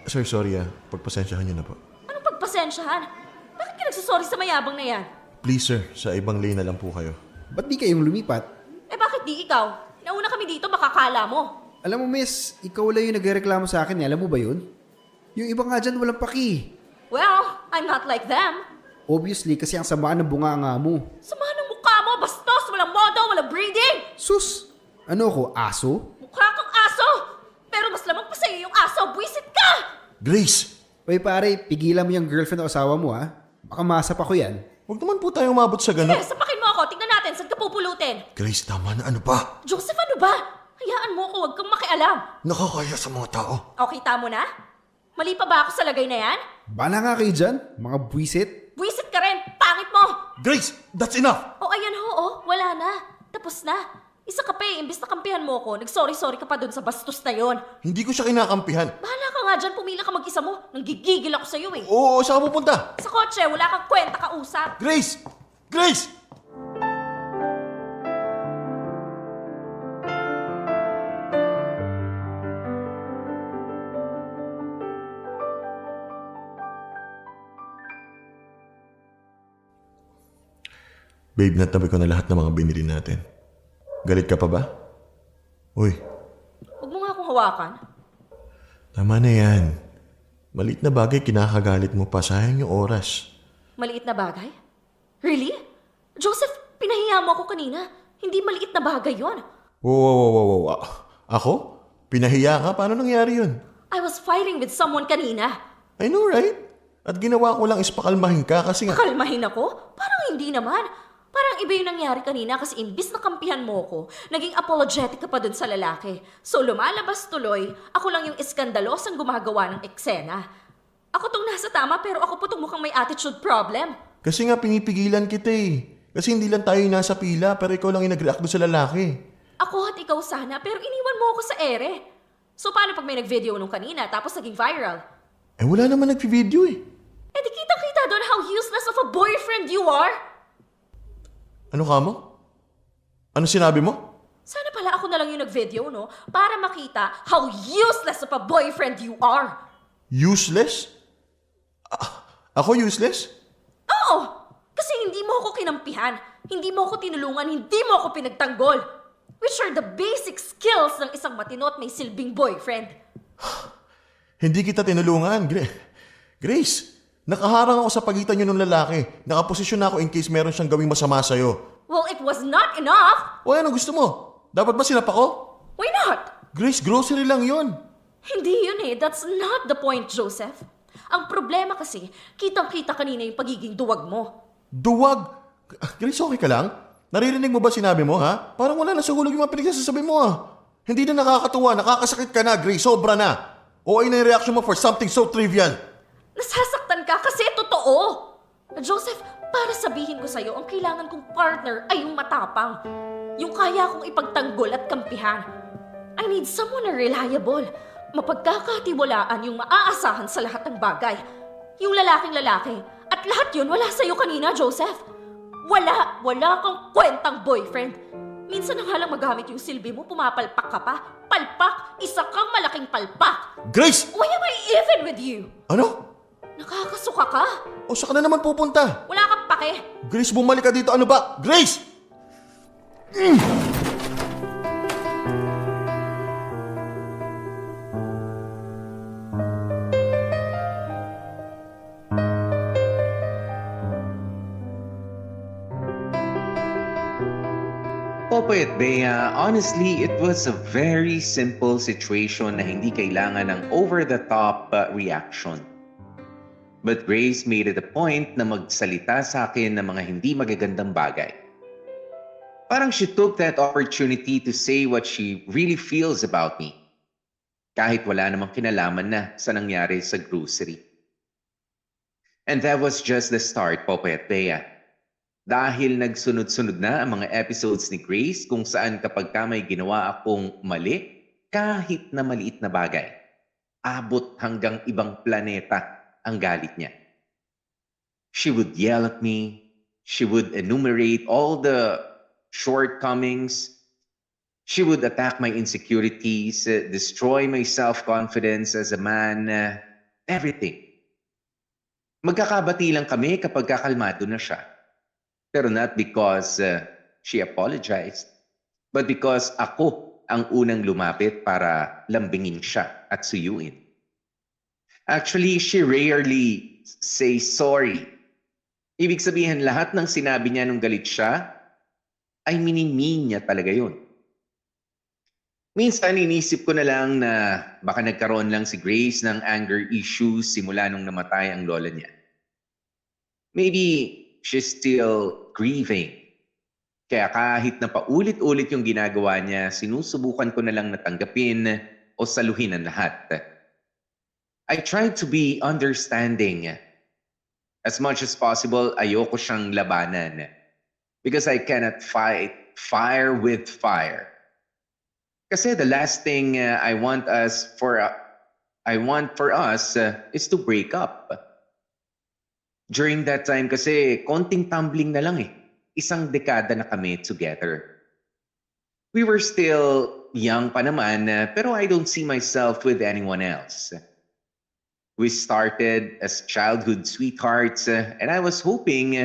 Speaker 4: Sir, sorry pagpasensyahan niyo na po.
Speaker 6: Anong pagpasensyahan? Bakit ka nagsasorry sa mayabang na yan?
Speaker 4: Please, sir, sa ibang lane na lang po kayo.
Speaker 8: Ba't di kayong lumipat?
Speaker 6: Eh bakit di ikaw? Nauna kami dito, makakala mo.
Speaker 8: Alam mo, miss, ikaw lang yung nagreklamo sa akin. Alam mo ba yun? Yung iba nga dyan walang paki.
Speaker 6: Well, I'm not like them.
Speaker 8: Obviously, kasi ang samaan ng bunganga mo.
Speaker 6: Sama ng mukha mo, bastos, walang modo, walang breeding.
Speaker 8: Sus! Ano ko, aso?
Speaker 6: Mukha kang aso. Pero mas lamang pa sa'yo yung aso, buwisit ka!
Speaker 4: Grace!
Speaker 8: Oy pare, pigilan mo yung girlfriend o asawa mo, ha? Baka masap ako yan.
Speaker 4: Huwag naman po tayo umabot sa ganun.
Speaker 6: Eh, sapakin mo ako, tignan natin, saan ka pupulutin?
Speaker 4: Grace, tama na. Ano ba?
Speaker 6: Joseph, ano ba? Hayaan mo ako, huwag kang makialam.
Speaker 4: Nakakaya sa mga tao.
Speaker 6: Okay, tamo na? Mali pa ba ako sa lagay na yan?
Speaker 8: Bala nga kayo dyan, mga buwisit.
Speaker 6: Buwisit ka rin, pangit mo!
Speaker 4: Grace, that's enough!
Speaker 6: O ayan ho, wala na. Tapos na. Isa ka pa eh, imbis na kampihan mo ko, nag-sorry-sorry ka pa dun sa bastos na yon.
Speaker 4: Hindi ko siya kinakampihan.
Speaker 6: Bahala ka nga dyan, pumila ka mag-isa mo. Nanggigigil ako sa'yo eh.
Speaker 4: Oo, saan ka pupunta?
Speaker 6: Sa kotse, wala kang kwenta kausap.
Speaker 4: Grace! Grace! Babe, natabi ko na lahat ng mga binili natin. Galit ka pa ba? Uy,
Speaker 6: Huwag mo nga akong hawakan.
Speaker 4: tama na yan. Maliit na bagay, kinakagalit mo pa. Sayang yung oras.
Speaker 6: Maliit na bagay? Really? Joseph, pinahiya mo ako kanina. Hindi maliit na bagay yon.
Speaker 4: Wow. Ako? Pinahiya ka? Paano nangyari yun?
Speaker 6: I was fighting with someone kanina.
Speaker 4: I know, right? At ginawa ko lang is pakalmahin ka kasi nga...
Speaker 6: Kalmahin ako? Parang hindi naman. Parang iba yung nangyari kanina kasi imbis na kampihan mo ko, naging apologetic ka pa dun sa lalaki. So lumalabas tuloy, ako lang yung iskandalosang gumagawa ng eksena. Ako tong nasa tama pero ako po tong mukhang may attitude problem.
Speaker 4: Kasi nga pinipigilan kita eh. Kasi hindi lang tayo yung nasa pila pero ikaw lang yung nag-react doon sa lalaki.
Speaker 6: Ako at ikaw sana pero iniwan mo ako sa ere. So paano pag may nag-video nung kanina tapos naging viral?
Speaker 4: Eh wala naman nag-video eh.
Speaker 6: Eh di kitang-kita doon how useless of a boyfriend you are.
Speaker 4: Ano ka mo? Ano sinabi mo?
Speaker 6: Sana pala ako na lang yung nag-video, no? Para makita how useless of a boyfriend you are.
Speaker 4: Useless? Ako useless?
Speaker 6: Oo! Kasi hindi mo ako kinampihan, hindi mo ako tinulungan, hindi mo ako pinagtanggol. Which are the basic skills ng isang matino at may silbing boyfriend.
Speaker 4: Hindi kita tinulungan. Grace, nakaharang ako sa pagitan niyo ng lalaki. Nakaposisyon ako in case meron siyang gawing masama sa'yo.
Speaker 6: Well, it was not enough.
Speaker 4: O ano gusto mo? Dapat ba sinapa ko?
Speaker 6: Why not?
Speaker 4: Grace, grocery lang yun.
Speaker 6: Hindi yun eh. That's not the point, Joseph. Ang problema kasi, kitang-kita kanina yung pagiging duwag mo.
Speaker 4: Duwag? Grace, okay ka lang? Naririnig mo ba sinabi mo, ha? Parang wala na sa hulog yung mga pinagsasabi mo, ha? Hindi na nakakatuwa, nakakasakit ka na, Grace, sobra na. O ay na yung reaction mo for something so trivial.
Speaker 6: Nasasaktan ka kasi totoo. Joseph, para sabihin ko sa'yo, ang kailangan kong partner ay yung matapang. Yung kaya kong ipagtanggol at kampihan. I need someone na reliable. Mapagkakatiwalaan yung maaasahan sa lahat ng bagay. Yung lalaking lalaki. At lahat yun wala sa'yo kanina, Joseph. Wala kang kwentang boyfriend. Minsan na nga lang magamit yung silbi mo, pumapalpak ka pa. Palpak, isa kang malaking palpak.
Speaker 4: Grace!
Speaker 6: Why am I even with you?
Speaker 4: Ano?
Speaker 6: Nakakasuka ka.
Speaker 4: O saan ka na naman pupunta?
Speaker 6: Wala kang pake.
Speaker 4: Grace, bumalik ka dito. Ano ba? Grace!
Speaker 3: Popoy at Bea, honestly, it was a very simple situation na hindi kailangan ng over-the-top reaction. But Grace made it a point na magsalita sa akin ng mga hindi magagandang bagay. Parang she took that opportunity to say what she really feels about me. Kahit wala namang kinalaman na sa nangyari sa grocery. And that was just the start, Popoy at Bea. Dahil nagsunod-sunod na ang mga episodes ni Grace kung saan kapag ka may ginawa akong mali, kahit na maliit na bagay, abot hanggang ibang planeta ang galit niya. She would yell at me. She would enumerate all the shortcomings. She would attack my insecurities, destroy my self-confidence as a man, everything. Magkakabati lang kami kapag kakalmado na siya. Pero not because she apologized, but because ako ang unang lumapit para lambingin siya at suyuin. Actually, she rarely says sorry. Ibig sabihin, lahat ng sinabi niya nung galit siya, ay minimean niya talaga yun. Minsan, inisip ko na lang na baka nagkaroon lang si Grace ng anger issues simula nung namatay ang lola niya. Maybe she's still grieving. Kaya kahit na paulit-ulit yung ginagawa niya, sinusubukan ko na lang natanggapin o saluhin ang lahat. I try to be understanding. As much as possible, ayoko siyang labanan. Because I cannot fight fire with fire. Kasi the last thing I want for us is to break up. During that time kasi, konting tumbling na lang eh. Isang dekada na kami together. We were still young pa naman, pero I don't see myself with anyone else. We started as childhood sweethearts, and I was hoping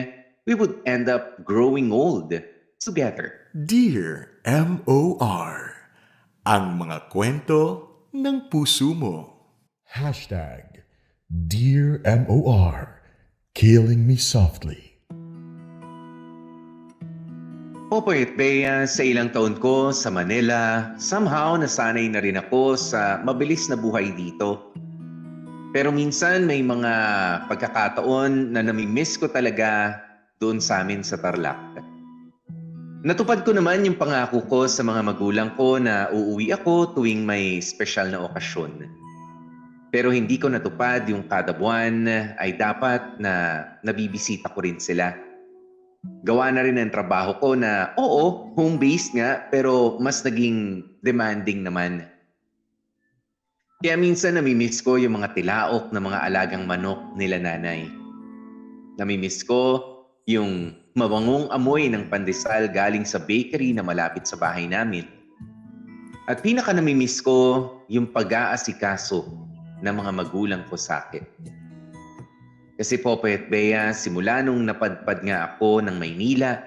Speaker 3: we would end up growing old together.
Speaker 2: Dear M.O.R. Ang mga kwento ng puso mo.
Speaker 9: Hashtag Dear M.O.R. Killing Me Softly.
Speaker 3: Popoy at Bea, sa ilang taon ko sa Manila, somehow nasanay na rin ako sa mabilis na buhay dito. Pero minsan may mga pagkakataon na namimiss ko talaga doon sa amin sa Tarlac. Natupad ko naman yung pangako ko sa mga magulang ko na uuwi ako tuwing may special na okasyon. Pero hindi ko natupad yung kada buwan ay dapat na nabibisita ko rin sila. Gawa na rin ang trabaho ko na oo, home-based nga pero mas naging demanding naman. Kaya minsan namimiss ko yung mga tilaok na mga alagang manok nila nanay. Namimiss ko yung mabangong amoy ng pandesal galing sa bakery na malapit sa bahay namin. At pinaka namimiss ko yung pag-aasikaso ng mga magulang ko sa akin. Kasi Popoy at Bea, simula nung napadpad nga ako ng Maynila,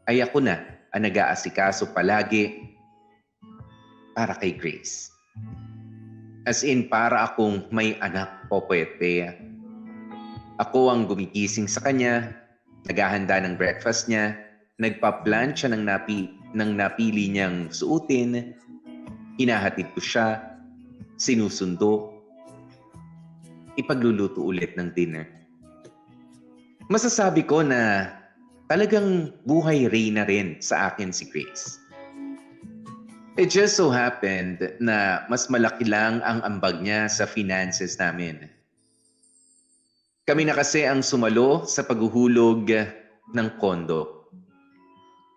Speaker 3: ay ako na ang nag-aasikaso palagi para kay Grace. As in, para akong may anak, Popoy at Bea. Ako ang gumigising sa kanya, naghahanda ng breakfast niya, nagpa-plan siya ng napili niyang suotin, hinahatid ko siya, sinusundo, ipagluluto ulit ng dinner. Masasabi ko na talagang buhay reyna rin sa akin si Grace. It just so happened na mas malaki lang ang ambag niya sa finances namin. Kami na kasi ang sumalo sa paghuhulog ng kondo.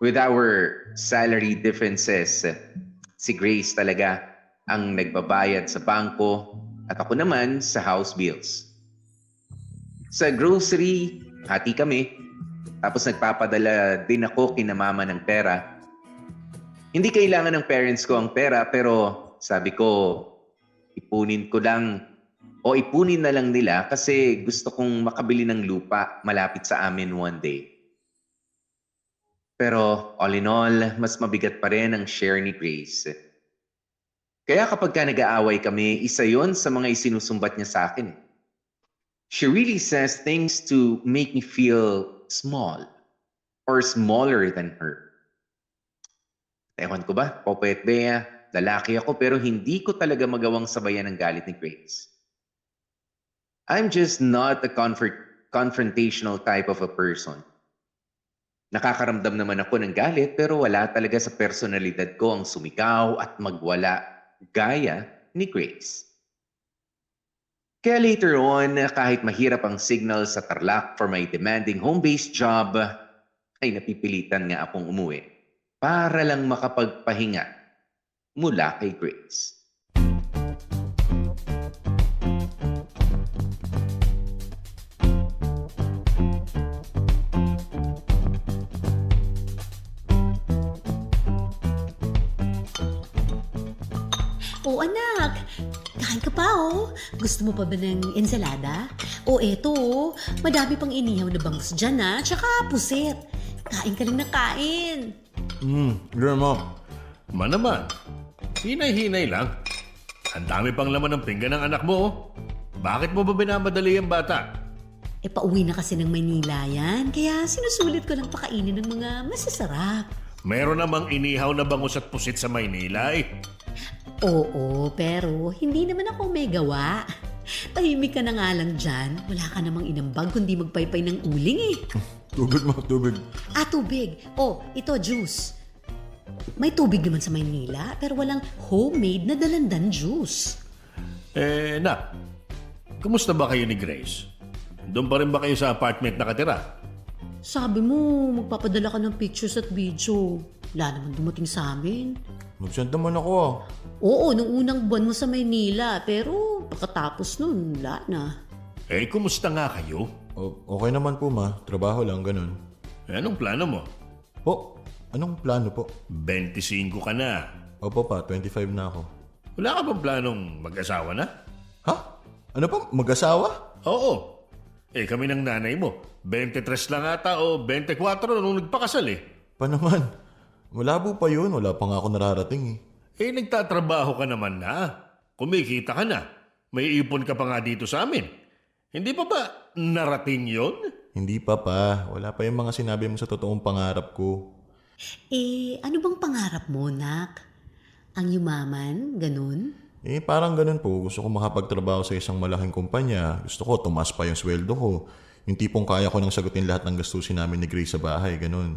Speaker 3: With our salary differences, si Grace talaga ang nagbabayad sa bangko at ako naman sa house bills. Sa grocery, hati kami. Tapos nagpapadala din ako kina mama ng pera. Hindi kailangan ng parents ko ang pera pero sabi ko, ipunin na lang nila kasi gusto kong makabili ng lupa malapit sa amin one day. Pero all in all, mas mabigat pa rin ang share ni Grace. Kaya kapag nag-aaway kami, isa yon sa mga isinusumbat niya sa akin. She really says things to make me feel small or smaller than her. Ewan ko ba, Popoy at Bea, lalaki ako pero hindi ko talaga magawang sabayan ang galit ni Grace. I'm just not a confrontational type of a person. Nakakaramdam naman ako ng galit pero wala talaga sa personalidad ko ang sumigaw at magwala gaya ni Grace. Kaya later on, kahit mahirap ang signal sa Tarlac for my demanding home-based job, ay napipilitan nga akong umuwi para lang makapagpahinga mula kay Grace.
Speaker 1: Oh anak, kain ka pa oh. Gusto mo pa ba ng ensalada? O eto oh, madami pang inihaw na bangus dyan ah, tsaka puset. Kain ka lang na kain.
Speaker 4: Girl mo.
Speaker 5: Manaman, hinay-hinay lang. Ang dami pang laman ng pinggan ng anak mo. Oh. Bakit mo ba binamadali ang bata?
Speaker 1: Eh pauwi na kasi ng Maynila yan, kaya sinusulit ko lang pakainin ng mga masasarap.
Speaker 5: Meron namang inihaw na bangus at pusit sa Maynila eh.
Speaker 1: Oo, pero hindi naman ako may gawa. Tahimik ka na nga lang dyan. Wala ka namang inambag kundi magpaypay ng uling eh.
Speaker 4: Tubig mo, tubig.
Speaker 1: Ah, tubig. Oh, ito, juice. May tubig naman sa Maynila, pero walang homemade na dalandan juice.
Speaker 5: Nak, kumusta ba kayo ni Grace? Doon pa rin ba kayo sa apartment nakatira?
Speaker 1: Sabi mo, magpapadala ka ng pictures at video. Wala naman dumating sa amin.
Speaker 4: Mag-send naman ako.
Speaker 1: Oo, nung unang buwan mo sa Maynila, pero pagkatapos nun, wala na.
Speaker 5: Kumusta nga kayo?
Speaker 4: Okay naman po ma, trabaho lang, ganun.
Speaker 5: Anong plano mo?
Speaker 4: Po, anong plano po?
Speaker 5: 25 ka na.
Speaker 4: Opo pa, 25 na ako.
Speaker 5: Wala ka bang planong mag-asawa na?
Speaker 4: Ha? Ano pa? Mag-asawa?
Speaker 5: Oo. Kami ng nanay mo, 23 lang ata o 24 nung nagpakasal eh.
Speaker 4: Pa naman, malabo pa yun. Wala pa nga ako nararating
Speaker 5: Nagtatrabaho ka naman na. Kumikita ka na. May ipon ka pa nga dito sa amin. Hindi pa ba narating yon?
Speaker 4: Hindi pa pa. Wala pa yung mga sinabi mo sa totoong pangarap ko.
Speaker 1: Ano bang pangarap mo, nak? Ang yumaman? Ganun?
Speaker 4: Parang ganun po. Gusto ko makapagtrabaho sa isang malaking kumpanya. Gusto ko tumaas pa yung sweldo ko. Yung tipong kaya ko nang sagutin lahat ng gastusin namin ni Grace sa bahay. Ganun.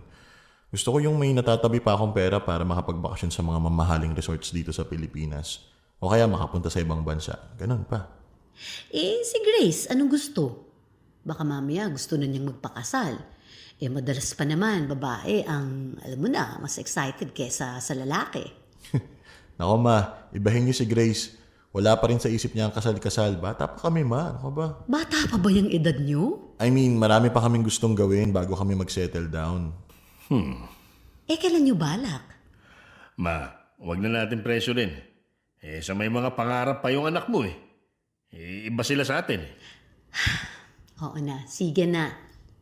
Speaker 4: Gusto ko yung may natatabi pa akong pera para makapagbakasyon sa mga mamahaling resorts dito sa Pilipinas. O kaya makapunta sa ibang bansa. Ganun pa.
Speaker 1: Si Grace, anong gusto? Baka mamaya gusto na niyang magpakasal. Madalas pa naman, babae ang, alam mo na, mas excited kesa sa lalaki.
Speaker 4: Nako ma, ibahin niyo si Grace. Wala pa rin sa isip niya ang kasal-kasal. Bata pa kami ma, ano ka ba?
Speaker 1: Bata pa ba yung edad niyo?
Speaker 4: I mean, marami pa kaming gustong gawin bago kami mag-settle down.
Speaker 1: Kailan niyo balak?
Speaker 5: Ma, wag na natin presyo rin. Sa may mga pangarap pa yung anak mo iba sila sa atin.
Speaker 1: Oo na, sige na.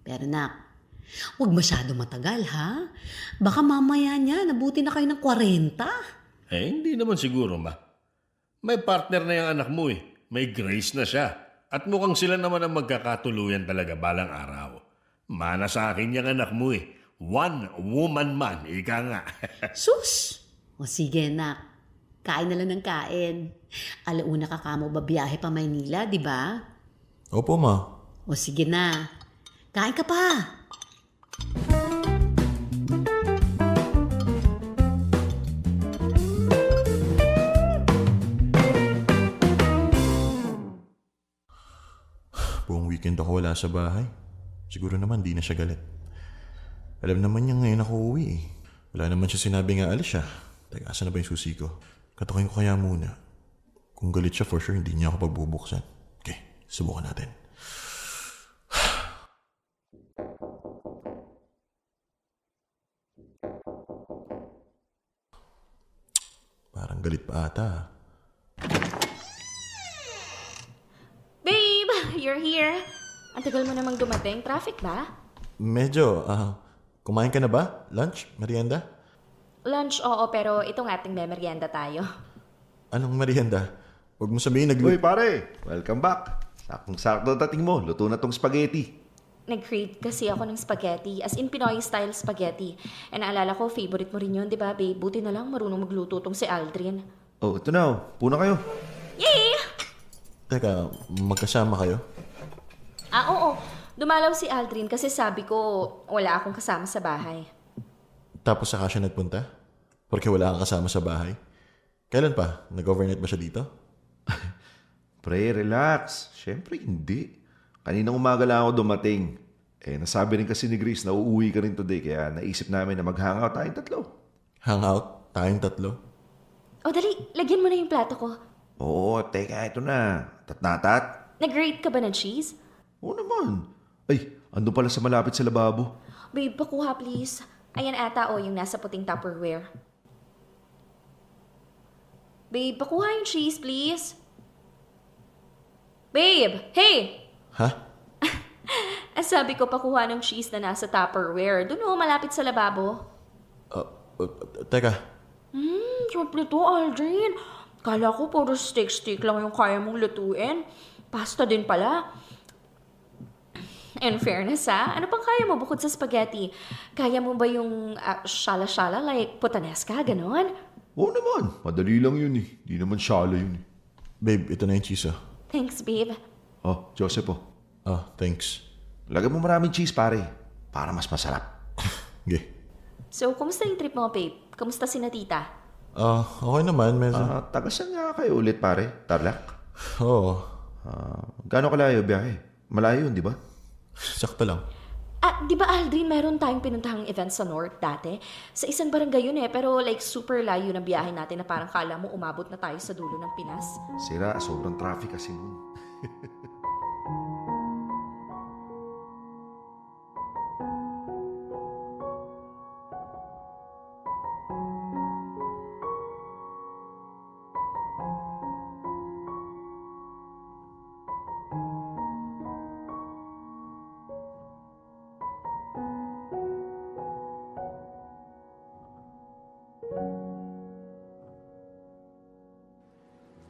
Speaker 1: Pero nak, huwag masyado matagal ha. Baka mamaya niya, nabuti na kayo ng 40.
Speaker 5: Hindi naman siguro, ma. May partner na yung anak mo May Grace na siya. At mukhang sila naman ang magkakatuluyan talaga balang araw. Mana sa akin yung anak mo One woman man, ika nga.
Speaker 1: Sus! O sige nak, kain na lang ng kain. Alauna ka kamo babiyahe pa Maynila, di ba?
Speaker 4: Opo ma.
Speaker 1: O sige na, kain ka pa.
Speaker 4: Buong weekend ako wala sa bahay. Siguro naman di na siya galit. Alam naman niya ngayon ako uwi Wala naman siya sinabi nga alis siya. Teka, asan na ba yung susi ko? Katukin ko kaya muna. Kung galit siya for sure, hindi niya ako pagbubuksan. Okay, subukan natin. Parang galit pa ata.
Speaker 6: Babe, you're here. Ang tagal mo namang dumating. Traffic ba?
Speaker 4: Medyo, kumain ka na ba? Lunch? Merienda?
Speaker 6: Lunch, oo, pero itong ating memeryenda tayo.
Speaker 4: Anong merienda? Huwag mo sabihin
Speaker 10: Uy pare, welcome back. Saktong-sakto dating mo, luto na tong spaghetti.
Speaker 6: Nag-crave kasi ako ng spaghetti, as in Pinoy-style spaghetti. And naalala ko, favorite mo rin yun, di ba, babe? Buti na lang marunong magluto tong si Aldrin.
Speaker 10: Oh, ito na oh. Puna kayo.
Speaker 6: Yay!
Speaker 4: Teka, magkasama kayo?
Speaker 6: Oo. Dumalaw si Aldrin kasi sabi ko, wala akong kasama sa bahay.
Speaker 4: Tapos saka siya nagpunta? Porque wala kang kasama sa bahay? Kailan pa? Nag-overnight ba siya dito?
Speaker 10: Pre, relax. Siyempre hindi. Kaninang umaga lang ako dumating. Nasabi rin kasi ni Grace na uuwi ka rin today, kaya naisip namin na mag-hangout tayong tatlo.
Speaker 4: Hangout? Tayong tatlo?
Speaker 6: O dali, lagyan mo na yung plato ko.
Speaker 10: Oo, teka, ito na. Tatnatat.
Speaker 6: Nag-grate ka ba ng cheese?
Speaker 10: Oo naman. Ay, ando pala sa malapit sa lababo.
Speaker 6: Babe, pakuha please. Ayan ata yung nasa puting Tupperware. Babe, pakuha yung cheese please. Babe, hey!
Speaker 4: Ha?
Speaker 6: Sabi ko pakuha ng cheese na nasa Tupperware. Doon malapit sa lababo.
Speaker 4: Teka,
Speaker 6: Simple to, Aldrin. Kala ko puro steak lang yung kaya mong lutuin. Pasta din pala. In fairness ano pang kaya mo bukod sa spaghetti? Kaya mo ba yung shala-shala like putanesca, ganon?
Speaker 10: Oo naman. Madali lang yun eh. Di naman shala yun eh.
Speaker 4: babe, ito na yung cheese
Speaker 6: Thanks, babe.
Speaker 10: Oh, Joseph oh.
Speaker 4: Thanks.
Speaker 10: Lagyan mo maraming cheese pare. Para mas masarap.
Speaker 4: Okay.
Speaker 6: So, kumusta yung trip mo, babe? Kumusta si Tita?
Speaker 4: Okay naman, medyo.
Speaker 10: Taga saan nga kayo ulit pare? Tarlac?
Speaker 4: Oo,
Speaker 10: Gaano kalayo biyahe? Malayo yun, di ba?
Speaker 4: sakto lang.
Speaker 6: Di ba Aldrin, meron tayong pinuntahang event sa North dati? Sa isang barangay yun pero like super layo na biyahe natin na parang kala mo umabot na tayo sa dulo ng Pinas.
Speaker 10: Sira, sobrang traffic kasi nun.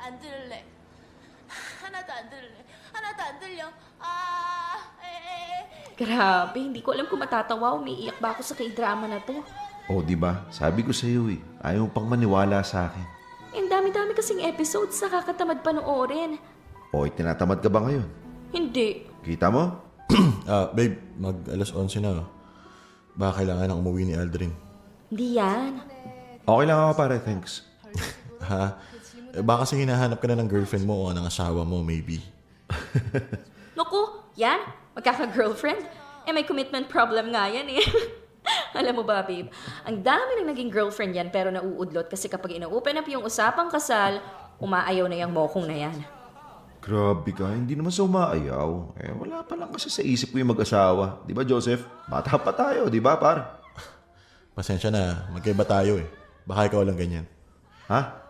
Speaker 11: 안 들을래. 하나도 안 들을래. 하나도 안 들려.
Speaker 6: Grabe, hindi ko alam kung matatawa o umiiyak ba ako sa k-drama na to.
Speaker 10: Oh, di ba? Sabi ko sa iyo ayaw mo pang maniwala sa akin.
Speaker 6: Ang dami-dami kasing episodes, nakakatamad panoorin.
Speaker 10: O, tinatamad ka ba ngayon?
Speaker 6: Hindi.
Speaker 10: Kita mo?
Speaker 4: Babe, mag alas 11 na. Baka kailangan na umuwi ni Aldrin.
Speaker 6: Hindi yan.
Speaker 10: Okay lang ako pare, thanks.
Speaker 4: Ha? Baka kasi hinahanap ka na ng girlfriend mo o ng asawa mo, maybe.
Speaker 6: Naku, yan? Magkaka-girlfriend? May commitment problem nga yan eh. Alam mo ba, babe? Ang dami nang naging girlfriend yan pero nauudlot kasi kapag ina-open up yung usapang kasal, umaayaw na yung mokong na yan.
Speaker 10: Grabe ka, hindi naman sa umaayaw. Wala pa lang kasi sa isip ko yung mag-asawa. Di ba, Joseph? Bata pa tayo, di ba, par?
Speaker 4: Pasensya na, magkaiba tayo eh. Baka ikaw lang ganyan.
Speaker 10: Ha?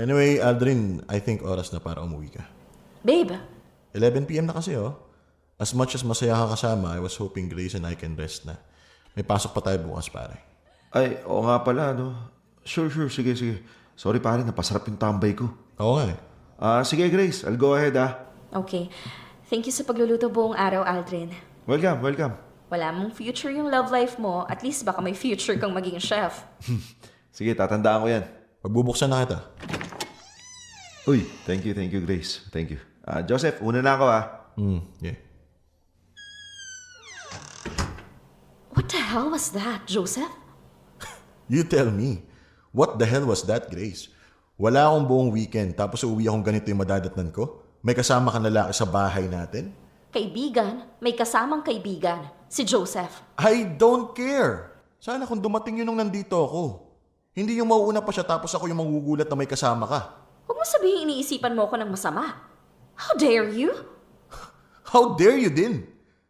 Speaker 4: Anyway, Aldrin, I think oras na para umuwi ka.
Speaker 6: Babe,
Speaker 4: 11 p.m. na kasi oh. As much as masaya ka kasama, I was hoping Grace and I can rest na. May pasok pa tayo bukas, pare.
Speaker 10: Ay, oo nga pala, no? Sure, sige. Sorry, pare, napasarap yung tambay ko.
Speaker 4: Oo nga eh.
Speaker 10: Sige, Grace, I'll go ahead,
Speaker 6: okay. Thank you sa pagluluto buong araw, Aldrin.
Speaker 10: Welcome.
Speaker 6: Wala mong future yung love life mo, at least baka may future kang maging chef.
Speaker 10: Sige, tatandaan ko yan.
Speaker 4: Pagbubuksan na kita.
Speaker 10: Uy, thank you, Grace. Thank you. Joseph, una na ako,
Speaker 4: Yeah.
Speaker 6: What the hell was that, Joseph?
Speaker 4: You tell me. What the hell was that, Grace? Wala akong buong weekend, tapos uuwi akong ganito yung madadatnan ko? May kasama kang lalaki sa bahay natin?
Speaker 6: Kaibigan, may kasamang kaibigan, si Joseph.
Speaker 4: I don't care. Sana kung dumating yun nung nandito ako. Hindi yung mauuna pa siya tapos ako yung magugulat na may kasama ka.
Speaker 6: Huwag mo sabihin iniisipan mo ako ng masama. How dare you?
Speaker 4: How dare you din?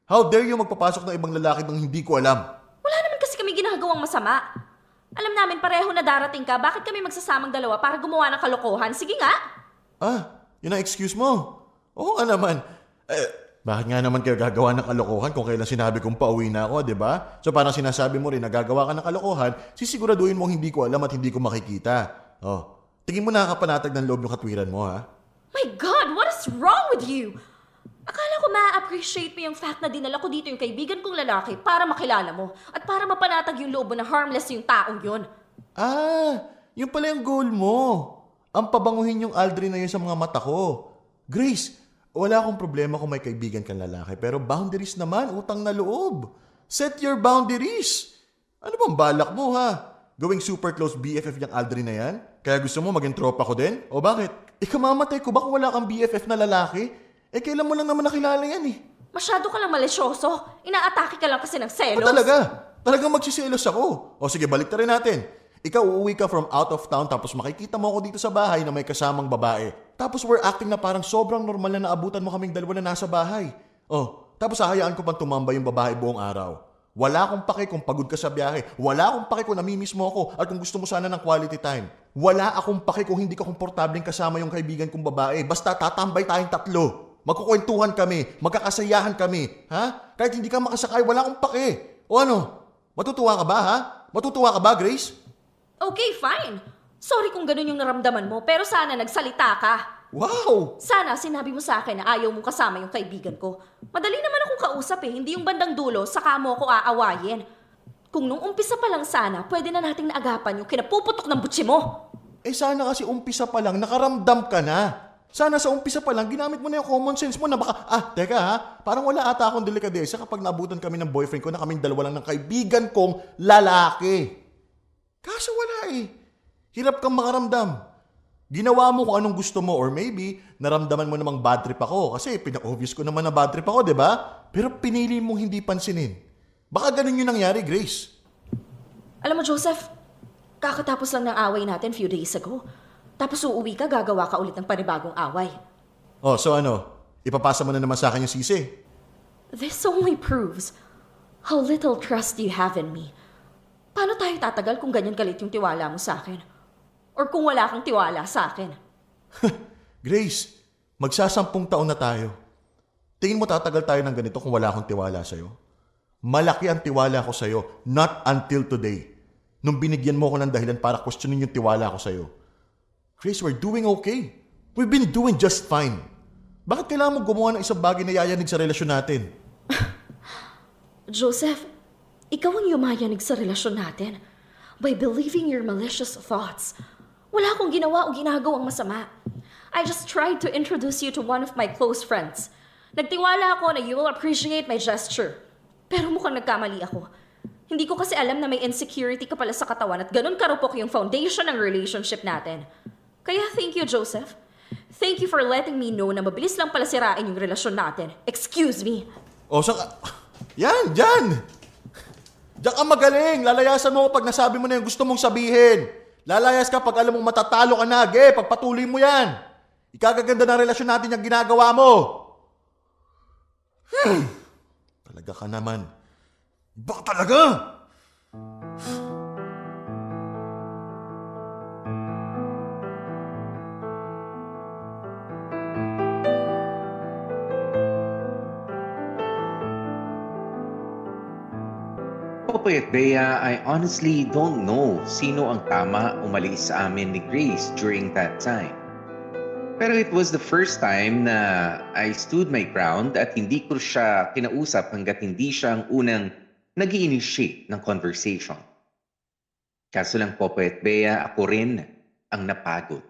Speaker 4: How dare you magpapasok ng ibang lalaki nang hindi ko alam?
Speaker 6: Wala naman kasi kami ginagawang masama. Alam namin pareho na darating ka, bakit kami magsasamang dalawa para gumawa ng kalokohan? Sige nga!
Speaker 4: Yun ang excuse mo. Oo nga naman. Bakit nga naman kayo gagawa ng kalokohan kung kailan sinabi kong pauwi na ako, di ba? So parang sinasabi mo rin na gagawa ka ng kalokohan, sisiguraduhin mo hindi ko alam at hindi ko makikita. Tingin mo nakakapanatag ng loob yung katwiran mo, ha?
Speaker 6: My God, what is wrong with you? Akala ko ma-appreciate mo yung fact na dinala ko dito yung kaibigan kong lalaki para makilala mo at para mapanatag yung loob mo na harmless yung taong yun.
Speaker 4: Yun pala yung goal mo. Ang pabanguhin yung Aldrin na yun sa mga mata ko. Grace, wala akong problema kung may kaibigan kang lalaki pero boundaries naman, utang na loob. Set your boundaries. Ano bang balak mo, ha? Going super close BFF yung Aldrin na yan? Kaya gusto mo maging tropa ko din? O bakit? Ikamamatay ko ba kung wala kang BFF na lalaki? Kailan mo lang naman nakilala yan eh.
Speaker 6: Masyado ka lang malisyoso. Inaatake ka lang kasi ng selos.
Speaker 4: Talagang magsiselos ako. O sige, balik na rin natin. Ikaw uuwi ka from out of town tapos makikita mo ako dito sa bahay na may kasamang babae. Tapos we're acting na parang sobrang normal na naabutan mo kaming dalawa na nasa bahay. Tapos hahayaan ko pang tumambay yung babae buong araw. Wala akong pake kung pagod ka sa biyahe. Wala akong pake kung namimiss mo ako at kung gusto mo sana ng quality time. Wala akong pake kung hindi ka komportableng kasama yung kaibigan kong babae. Basta tatambay tayong tatlo. Magkukwentuhan kami, magkakasayahan kami, ha? Kahit hindi ka makasakay, wala akong pake. O ano? Matutuwa ka ba, ha? Matutuwa ka ba, Grace?
Speaker 6: Okay, fine. Sorry kung ganun yung naramdaman mo, pero sana nagsalita ka.
Speaker 4: Wow!
Speaker 6: Sana sinabi mo sa akin na ayaw mong kasama yung kaibigan ko. Madali naman akong kausap hindi yung bandang dulo, saka mo ako aawayin. Kung nung umpisa pa lang sana, pwede na nating naagapan yung kinapuputok ng butsi mo.
Speaker 4: Sana kasi umpisa pa lang, nakaramdam ka na. Sana sa umpisa pa lang, ginamit mo na yung common sense mo na baka, teka ha, parang wala ata akong delikadesa kapag naabutan kami ng boyfriend ko na kaming dalawa lang ng kaibigan kong lalaki. Kaso wala eh. Hirap kang makaramdam. Ginawa mo kung anong gusto mo or maybe naramdaman mo namang bad trip ako kasi pina-obvious ko naman na bad trip ako, di ba? Pero pinili mong hindi pansinin. Baka ganun yung nangyari, Grace.
Speaker 6: Alam mo, Joseph, kakatapos lang ng away natin few days ago. Tapos uuwi ka, gagawa ka ulit ng panibagong away.
Speaker 4: So ano? Ipapasa mo na naman sa akin yung sisi.
Speaker 6: This only proves how little trust you have in me. Paano tayo tatagal kung ganyan galit yung tiwala mo sa akin? Or kung wala kang tiwala sa akin?
Speaker 4: Grace, magsasampung taon na tayo. Tingin mo tatagal tayo ng ganito kung wala akong tiwala sa'yo? Malaki ang tiwala ko sa'yo, not until today. Nung binigyan mo ko ng dahilan para questionin yung tiwala ko sa'yo. Grace, we're doing okay. We've been doing just fine. Bakit kailangan mo gumawa ng isang bagay na yayanig sa relasyon natin?
Speaker 6: Joseph, ikaw ang yumayanig sa relasyon natin by believing your malicious thoughts. Wala akong ginawa o ginagawang masama. I just tried to introduce you to one of my close friends. Nagtiwala ako na you will appreciate my gesture. Pero mukhang nagkamali ako. Hindi ko kasi alam na may insecurity ka pala sa katawan at ganun karupok yung foundation ng relationship natin. Kaya thank you, Joseph. Thank you for letting me know na mabilis lang pala sirain yung relasyon natin. Excuse me.
Speaker 4: O, saan ka? Yan, dyan! Diyan ka magaling. Lalayasan mo pag nasabi mo na yung gusto mong sabihin. Lalayas ka pag alam mong matatalo ka na. Pagpatuloy mo yan. Ikagaganda ng relasyon natin yung ginagawa mo. Talaga ka naman. Baka talaga!
Speaker 3: Popoy at Bea, I honestly don't know sino ang tama umalis sa amin ni Grace during that time. Pero it was the first time na I stood my ground at hindi ko siya kinausap hanggat hindi siya ang unang nag-i-initiate ng conversation. Kaso lang, Popoy at Bea, ako rin ang napagod.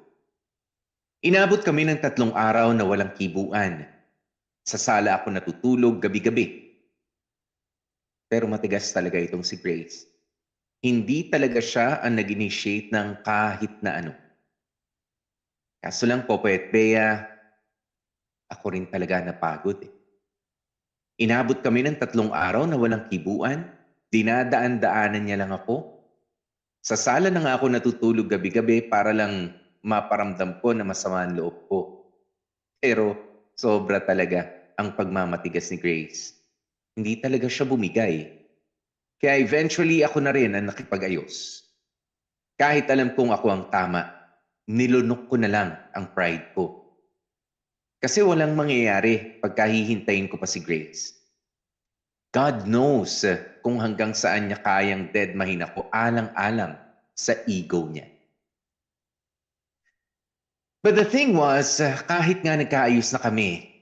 Speaker 3: Inabot kami ng 3 araw na walang kibuan. Sa sala ako natutulog gabi-gabi. Pero matigas talaga itong si Grace. Hindi talaga siya ang nag-initiate ng kahit na ano. Kaso lang, Popoy at Bea, ako rin talaga napagod. Inabot kami ng 3 araw na walang kibuan. Dinadaan-daanan niya lang ako. Sa sala na nga ako natutulog gabi-gabi para lang maparamdam ko na masama ang loob ko. Pero sobra talaga ang pagmamatigas ni Grace. Hindi talaga siya bumigay. Kaya eventually ako na rin ang nakipag-ayos. Kahit alam kong ako ang tama, nilunok ko na lang ang pride ko. Kasi walang mangyayari pagka hihintayin ko pa si Grace. God knows kung hanggang saan niya kayang deadmahin ako alang-alang sa ego niya. But the thing was, kahit nga nagkaayos na kami,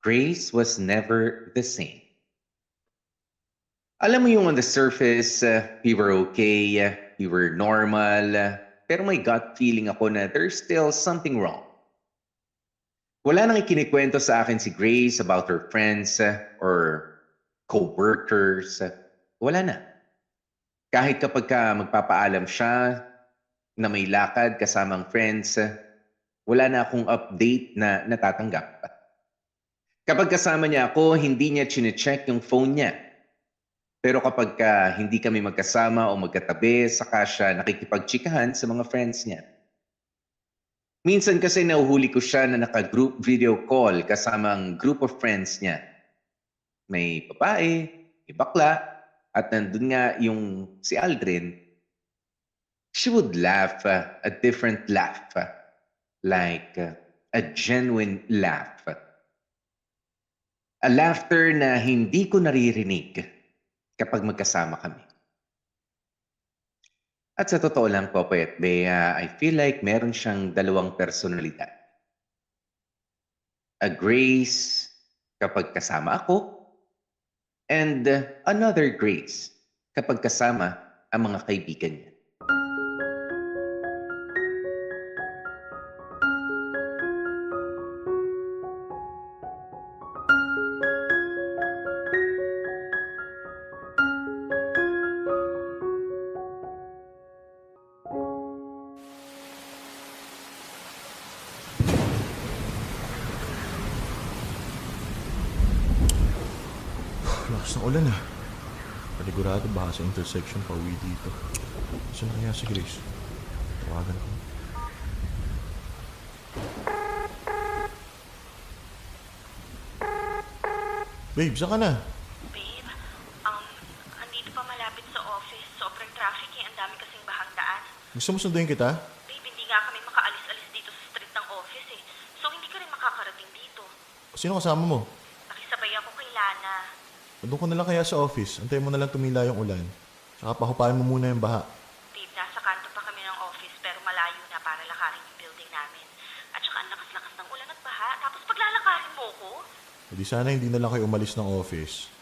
Speaker 3: Grace was never the same. Alam mo yung on the surface, we were okay, we were normal, pero may gut feeling ako na there's still something wrong. Wala nang ikinikwento sa akin si Grace about her friends or co-workers. Wala na. Kahit kapag magpapaalam siya na may lakad kasamang friends, wala na akong update na natatanggap. Kapag kasama niya ako, hindi niya chine-check yung phone niya. Pero kapag hindi kami magkasama o magkatabi, saka siya nakikipagchikahan sa mga friends niya. Minsan kasi nahuhuli ko siya na naka-group video call kasama ang group of friends niya. May babae, may bakla, at nandun nga yung si Aldrin. She would laugh, a different laugh, like a genuine laugh. A laughter na hindi ko naririnig kapag magkasama kami. At sa totoo lang, Popoy at Bea, I feel like meron siyang 2 personalidad. A Grace kapag kasama ako, and another Grace kapag kasama ang mga kaibigan niya.
Speaker 4: Lakas ng ulan ah. Panigurado baka sa intersection pa uwi dito. Saan na kaya si Grace? Tawagan ko. Babe, saan ka na?
Speaker 7: Babe, andito pa malapit sa office. Sobrang traffic eh. Ang dami kasing bahang daan.
Speaker 4: Gusto mo sunduin kita?
Speaker 7: Babe, hindi nga kami makaalis-alis dito sa street ng office eh. So hindi ka rin makakarating dito.
Speaker 4: Sino kasama mo?
Speaker 7: Nakisabay ako kay Lana.
Speaker 4: Doon ko na lang kaya sa office. Antayin mo na lang tumila yung ulan. Tsaka pahupain mo muna yung baha.
Speaker 7: Babe, nasa kanto pa kami ng office pero malayo na para lakarin mo ko?
Speaker 4: Hindi sana hindi na lang kayo umalis ng office.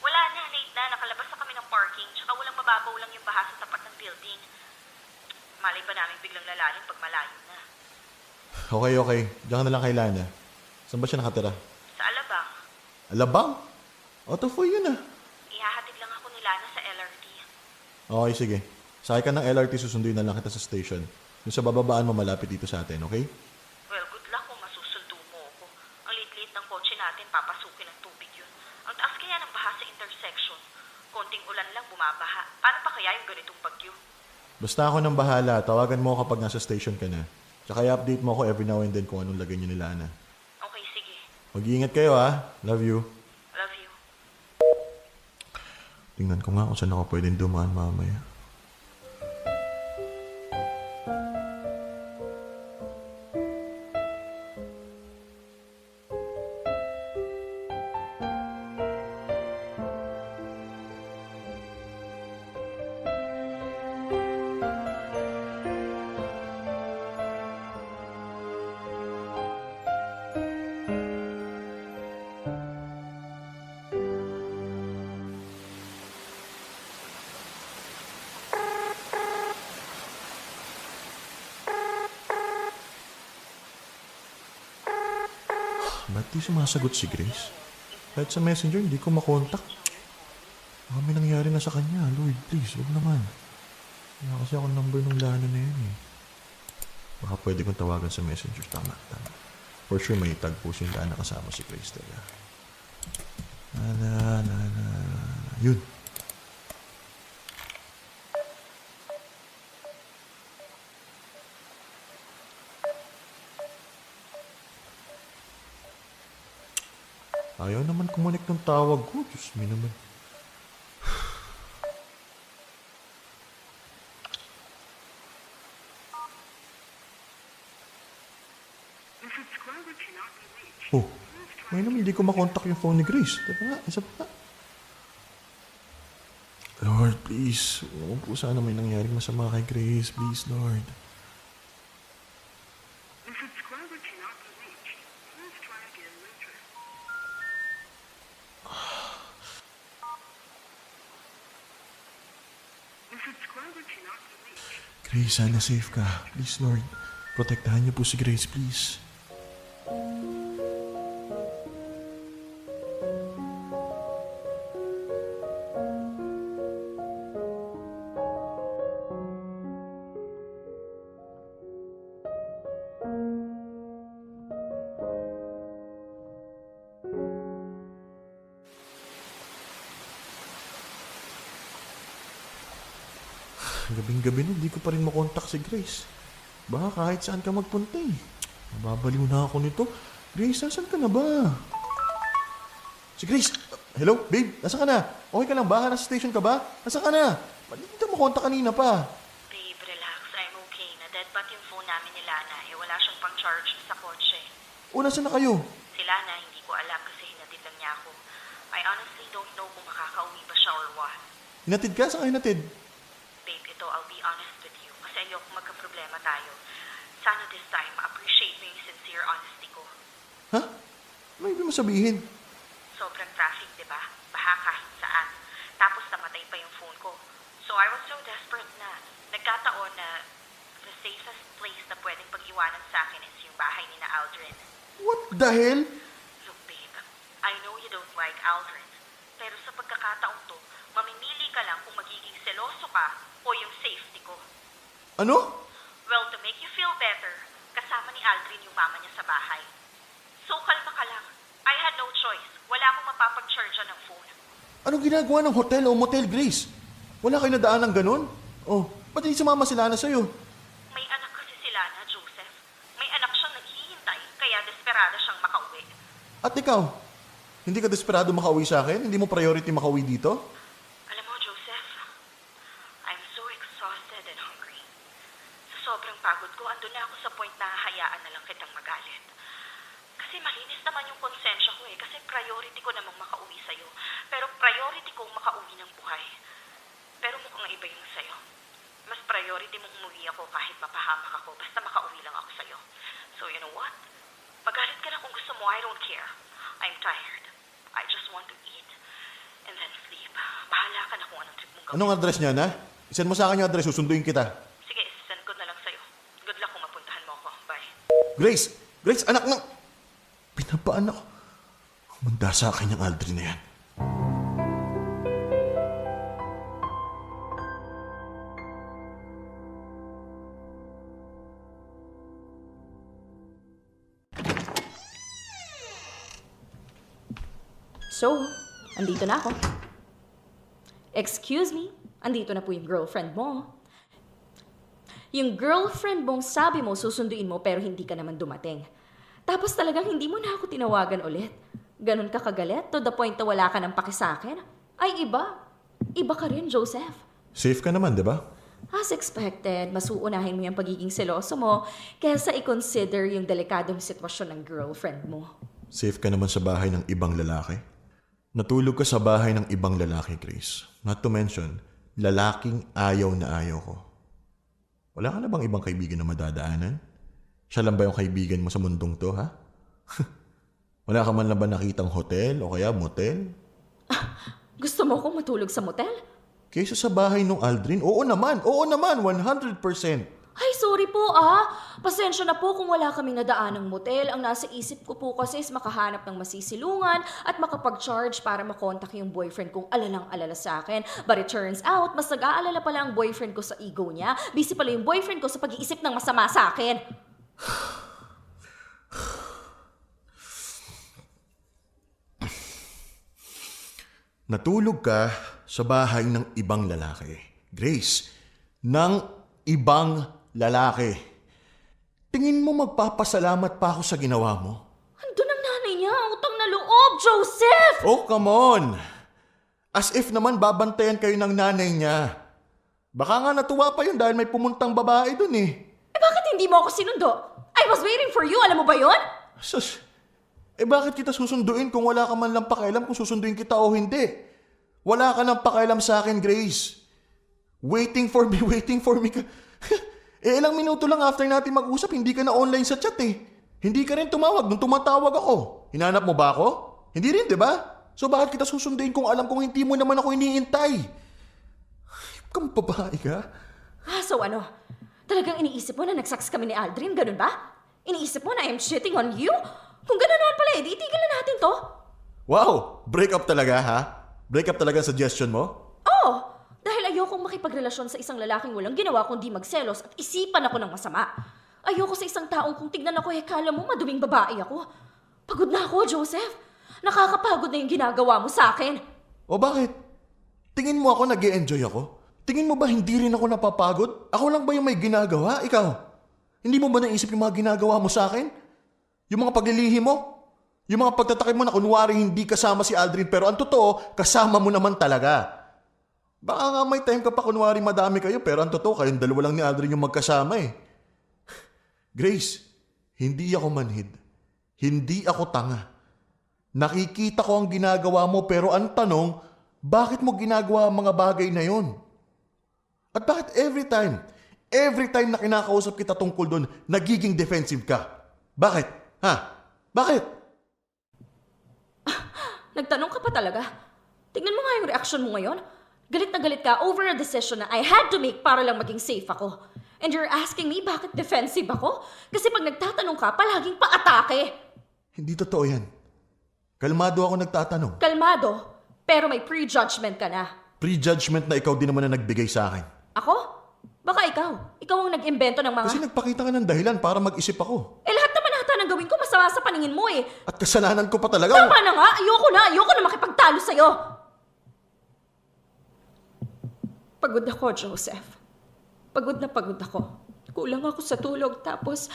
Speaker 7: Wala na, late na. Nakalabas na kami ng parking. Tsaka walang mababaw lang yung baha sa tapat ng building. Malay ba namin biglang lalalim pag malayo na?
Speaker 4: Okay. Diyan ka na lang kay Lana. Saan ba siya nakatira?
Speaker 7: Sa Alabang,
Speaker 4: Alabang? Autofoy yun ah.
Speaker 7: ihahatid lang ako ni Lana sa LRT.
Speaker 4: Okay, sige. Sakay ka ng LRT, susunduin na lang kita sa station. Yung sa bababaan mo malapit dito sa atin, okay?
Speaker 7: Well, good luck kung masusundo mo ako. Ang liit-liit ng kotse natin, papasukin ng tubig yun. Ang taas kaya ng baha sa intersection. Konting ulan lang bumabaha. Paano pa kaya yung ganitong bagyo?
Speaker 4: Basta ako nang bahala. Tawagan mo ako kapag nasa station ka na. Tsaka i-update mo ako every now and then kung anong lagay niyo ni Lana.
Speaker 7: Okay, sige.
Speaker 4: Mag-iingat kayo ha. Love you.
Speaker 7: Love you.
Speaker 4: Tingnan ko nga kung saan ako pwedeng dumaan mamaya. Ba't di sumasagot si Grace? Kahit sa messenger, hindi ko makontak. Baka may nangyari na sa kanya. Lord, please, huwag naman. Wala kasi ako number ng Lana na yun eh. Baka pwede kong tawagan sa messenger. Tama. For sure, may tag po si Lana kasama si Grace talaga. Lana. Yun. Ayaw naman kumunik ng tawag ko. Diyos me naman. Oh, ngayon naman hindi ko makontak yung phone ni Grace. Teka nga, isa pa nga. Lord, please. Huwag po sana may nangyaring masama kay Grace. Please, Lord. Grace, sana safe ka. Please, Lord. Protektahan niyo po si Grace, please. Gabing-gabi na, hindi ko pa rin makontak si Grace. Baka kahit saan ka magpunta eh. Nababaliw na ako nito. Grace, nasan ka na ba? Si Grace! Hello, babe? Nasaan ka na? Okay ka lang ba? Nasa station ka ba? Nasaan ka na? Ba't hindi ka makontak kanina pa?
Speaker 7: Babe, relax. I'm okay. Na-deadbat yung phone namin ni Lana. Wala siyang pang-charge sa kotse.
Speaker 4: O, nasaan na kayo?
Speaker 7: Si Lana, hindi ko alam kasi hinatid lang niya ako. I honestly don't know kung makakauwi ba siya or what.
Speaker 4: Hinatid ka? Saan ka hinatid?
Speaker 7: Babe, I'll be honest with you kasi ayoko magka-problema tayo. Sana this time, ma-appreciate mo yung sincere honesty ko.
Speaker 4: Ha? Ano ibig mo sabihin?
Speaker 7: Sobrang traffic, di ba? Baha kahit saan. Tapos namatay pa yung phone ko. So I was so desperate na nagkataon na the safest place na pwedeng pag-iwanan sa akin is yung bahay ni na Aldrin.
Speaker 4: What the hell?
Speaker 7: Look, babe, I know you don't like Aldrin. Pero sa pagkakataong to, mamimili ka lang kung magiging seloso ka o yung safety ko.
Speaker 4: Ano?
Speaker 7: Well, to make you feel better, kasama ni Aldrin yung mama niya sa bahay. So, kalma ka lang. I had no choice. Wala akong mapapag-charge ng phone.
Speaker 4: Anong ginagawa ng hotel o motel, Grace? Wala kayo nadaan ng ganun? Oh, ba't hindi sumama si Lana sa'yo?
Speaker 7: May anak kasi sila na, Joseph. May anak siyang naghihintay, kaya desperada siyang makauwi.
Speaker 4: At ikaw, hindi ka desperado makauwi sa akin? Hindi mo priority makauwi dito?
Speaker 7: Alam mo, Joseph, I'm so exhausted and hungry. Sa sobrang pagod ko, andun na ako sa point na hahayaan na lang kitang magalit. Kasi malinis naman yung konsensya ko kasi priority ko namang makauwi sa'yo. Pero priority kong makauwi ng buhay. Pero mukhang iba yung sa'yo. Mas priority mong umuwi ako kahit mapahamak ako basta makauwi lang ako sa'yo. So you know what? Magalit ka na kung gusto mo, I don't care. I'm tired. I just want to eat and then sleep. Bahala ka na kung anong trip mong gawin.
Speaker 4: Anong address niya, na? Isend mo sa akin yung address, susunduin kita.
Speaker 7: Sige, send ko na lang sa'yo. Good luck kung mapuntahan mo ako. Bye.
Speaker 4: Grace! Grace, anak ng... Pinapaan ako. Humanda sa akin yung Aldrin na yan.
Speaker 6: So, andito na ako. Excuse me, andito na po yung girlfriend mo. Yung girlfriend mong sabi mo susunduin mo pero hindi ka naman dumating. Tapos talagang hindi mo na ako tinawagan ulit. Ganon ka kagalit to the point na wala ka ng paki sa akin. Ay iba. Iba ka rin, Joseph.
Speaker 4: Safe ka naman, di ba?
Speaker 6: As expected, mas uunahin mo yung pagiging seloso mo kaysa i-consider yung delikadong sitwasyon ng girlfriend mo.
Speaker 4: Safe ka naman sa bahay ng ibang lalaki? Natulog ka sa bahay ng ibang lalaki, Grace. Not to mention, lalaking ayaw na ayaw ko. Wala ka na bang ibang kaibigan na madadaanan? Siya lang ba yung kaibigan mo sa mundong to, ha? Wala ka man lang ba nakitang hotel o kaya motel?
Speaker 6: Gusto mo akong matulog sa motel?
Speaker 4: Kaysa sa bahay nung Aldrin? Oo naman, 100%.
Speaker 6: Ay, sorry po Pasensya na po kung wala kaming nadaan ng motel. Ang nasa isip ko po kasi is makahanap ng masisilungan at makapag-charge para makontak yung boyfriend kong alalang-alala sa akin. But it turns out, mas nag-aalala pala ang boyfriend ko sa ego niya. Busy pala yung boyfriend ko sa pag-iisip ng masama sa akin.
Speaker 4: Natulog ka sa bahay ng ibang lalaki. Grace, ng ibang lalaki. Tingin mo magpapasalamat pa ako sa ginawa mo?
Speaker 6: Andun ang nanay niya, utang na loob, Joseph!
Speaker 4: Oh, come on! As if naman babantayan kayo ng nanay niya. Baka nga natuwa pa yun dahil may pumuntang babae dun eh.
Speaker 6: Bakit hindi mo ako sinundo? I was waiting for you, alam mo ba yun?
Speaker 4: Sus, bakit kita susunduin kung wala ka man lang pakialam kung susunduin kita o hindi? Wala ka nang pakialam sa akin, Grace. Waiting for me ka. Ilang minuto lang after natin mag-usap, hindi ka na online sa chat eh. Hindi ka rin tumawag nung tumatawag ako. Hinanap mo ba ako? Hindi rin, di ba? So bakit kita susunduin kung alam kong hindi mo naman ako iniintay? Kang babae ka?
Speaker 6: So ano? Talagang iniisip mo na nagsaks kami ni Aldrin, ganun ba? Iniisip mo na I'm cheating on you? Kung ganun naman pala, itigil na natin to.
Speaker 4: Wow! Break up talaga, ha? Break up talaga ang suggestion mo?
Speaker 6: Oo! Dahil ayokong makipagrelasyon sa isang lalaking walang ginawa kundi magselos at isipan ako ng masama. Ayoko sa isang taong kung tignan ako, kala mo maduming babae ako. Pagod na ako, Joseph. Nakakapagod na yung ginagawa mo sa akin.
Speaker 4: O bakit? Tingin mo ako nag-e-enjoy ako? Tingin mo ba hindi rin ako napapagod? Ako lang ba yung may ginagawa? Ikaw? Hindi mo ba naisip yung mga ginagawa mo sa akin? Yung mga paglilihi mo? Yung mga pagtatakip mo na kunwari hindi kasama si Aldrin pero ang totoo, kasama mo naman talaga. Baka nga may time ka pa kunwari madami kayo pero ang totoo, kayong dalawa lang ni Aldrin yung magkasama eh. Grace, hindi ako manhid. Hindi ako tanga. Nakikita ko ang ginagawa mo pero ang tanong, bakit mo ginagawa ang mga bagay na yon? At bakit every time na kinakausap kita tungkol doon, nagiging defensive ka? Bakit? Ha? Bakit?
Speaker 6: Nagtanong ka pa talaga? Tingnan mo nga yung reaction mo ngayon. Galit na galit ka over a decision na I had to make para lang maging safe ako. And you're asking me bakit defensive ako? Kasi pag nagtatanong ka, palaging pa-atake.
Speaker 4: Hindi totoo yan. Kalmado ako nagtatanong.
Speaker 6: Kalmado, pero may prejudgment ka na.
Speaker 4: Prejudgment na ikaw din naman na nagbigay sa akin.
Speaker 6: Ako? Baka ikaw. Ikaw ang nag-imbento ng mga...
Speaker 4: Kasi nagpakita ka ng dahilan para mag-isip ako.
Speaker 6: Lahat naman ata ng gawin ko masama sa paningin mo eh.
Speaker 4: At kasalanan ko pa talaga.
Speaker 6: Tama na nga! Ayoko na makipagtalo sa'yo! Pagod ako, Joseph. Pagod ako. Kulang ako sa tulog tapos...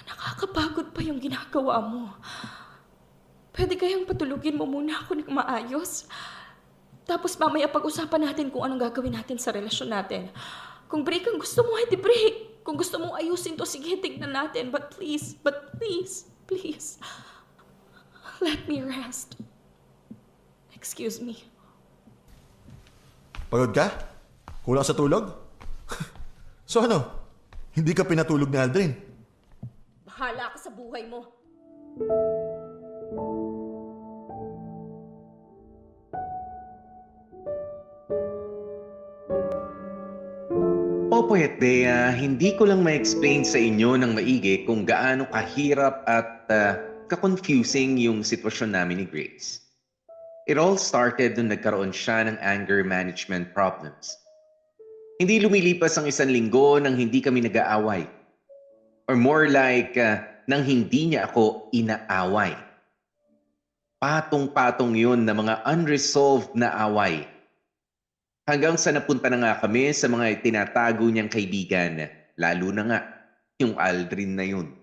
Speaker 6: Nakakapagod pa yung ginagawa mo. Pwede kayang patulugin mo muna ako ng maayos? Tapos mamaya pag-usapan natin kung anong gagawin natin sa relasyon natin. Kung break ang gusto mo, edi break. Kung gusto mong ayusin to, sige, tignan natin. But please, let me rest. Excuse me.
Speaker 4: Pagod ka? Kulang sa tulog? So ano? Hindi ka pinatulog ni Aldrin?
Speaker 6: Baka Bahala ka sa buhay mo.
Speaker 3: Popoy at Bea, hindi ko lang ma-explain sa inyo ng maigi kung gaano kahirap at ka-confusing yung sitwasyon namin ni Grace. It all started nung nagkaroon siya ng anger management problems. Hindi lumilipas ang 1 linggo nang hindi kami nag-aaway. Or more like, nang hindi niya ako inaaway. Patong-patong yun na mga unresolved na away. Hanggang sa napunta na nga kami sa mga tinatago niyang kaibigan, lalo na nga yung Aldrin na yun.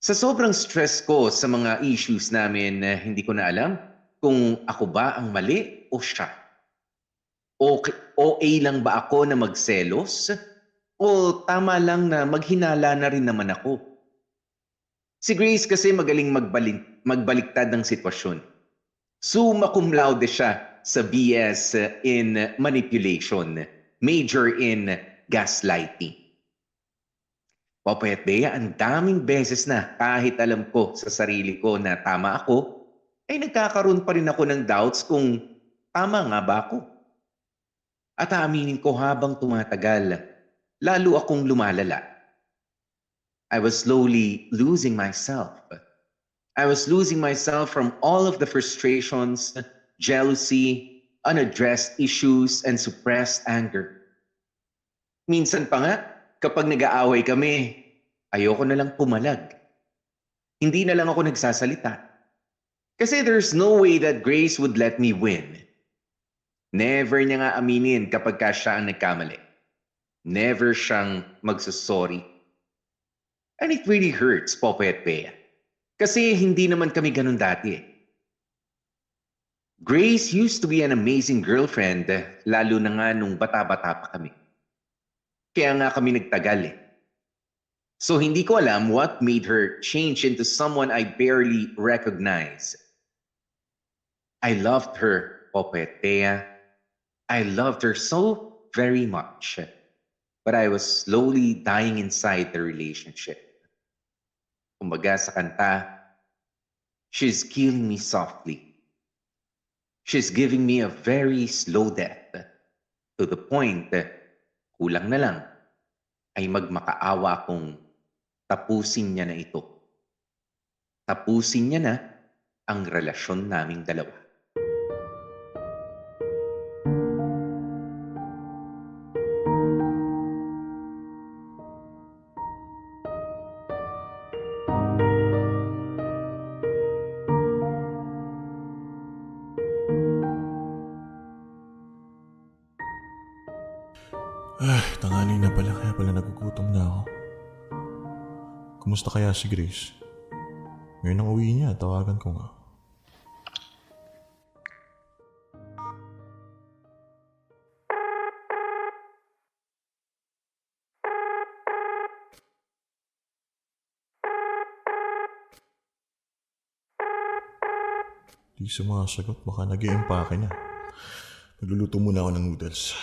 Speaker 3: Sa sobrang stress ko sa mga issues namin, hindi ko na alam kung ako ba ang mali o siya. OA lang ba ako na magselos? O tama lang na maghinala na rin naman ako? Si Grace kasi magaling magbaliktad ng sitwasyon. Summa cum laude siya sa BS in manipulation, major in gaslighting. Popoy at Bea, ang daming beses na kahit alam ko sa sarili ko na tama ako, ay nagkakaroon pa rin ako ng doubts kung tama nga ba ako. At aaminin ko habang tumatagal, lalo akong lumalala. I was slowly losing myself. I was losing myself from all of the frustrations, jealousy, unaddressed issues, and suppressed anger. Minsan pa nga, kapag nag-aaway kami, ayoko na lang pumalag. Hindi na lang ako nagsasalita. Kasi there's no way that Grace would let me win. Never niya nga aminin kapag siya ang nagkamali. Never siyang magsasorry. And it really hurts, Popoy at Bea. Kasi hindi naman kami ganun dati. Grace used to be an amazing girlfriend, lalo na nga nung bata-bata pa kami. Kaya nga kami nagtagal . So hindi ko alam what made her change into someone I barely recognize. I loved her, Popoy at Bea. I loved her so very much. But I was slowly dying inside the relationship. Kumbaga sa kanta, she's killing me softly. She's giving me a very slow death. To the point, kulang na lang, ay magmakaawa kung tapusin niya na ito. Tapusin niya na ang relasyon naming dalawa.
Speaker 4: Tanghali na pala, kaya pala nagugutom na ako. Kumusta kaya si Grace? Ngayon ang uwi niya, tawagan ko nga. Di sumasagot, baka nag-i-empake na. Magluluto muna ako ng noodles.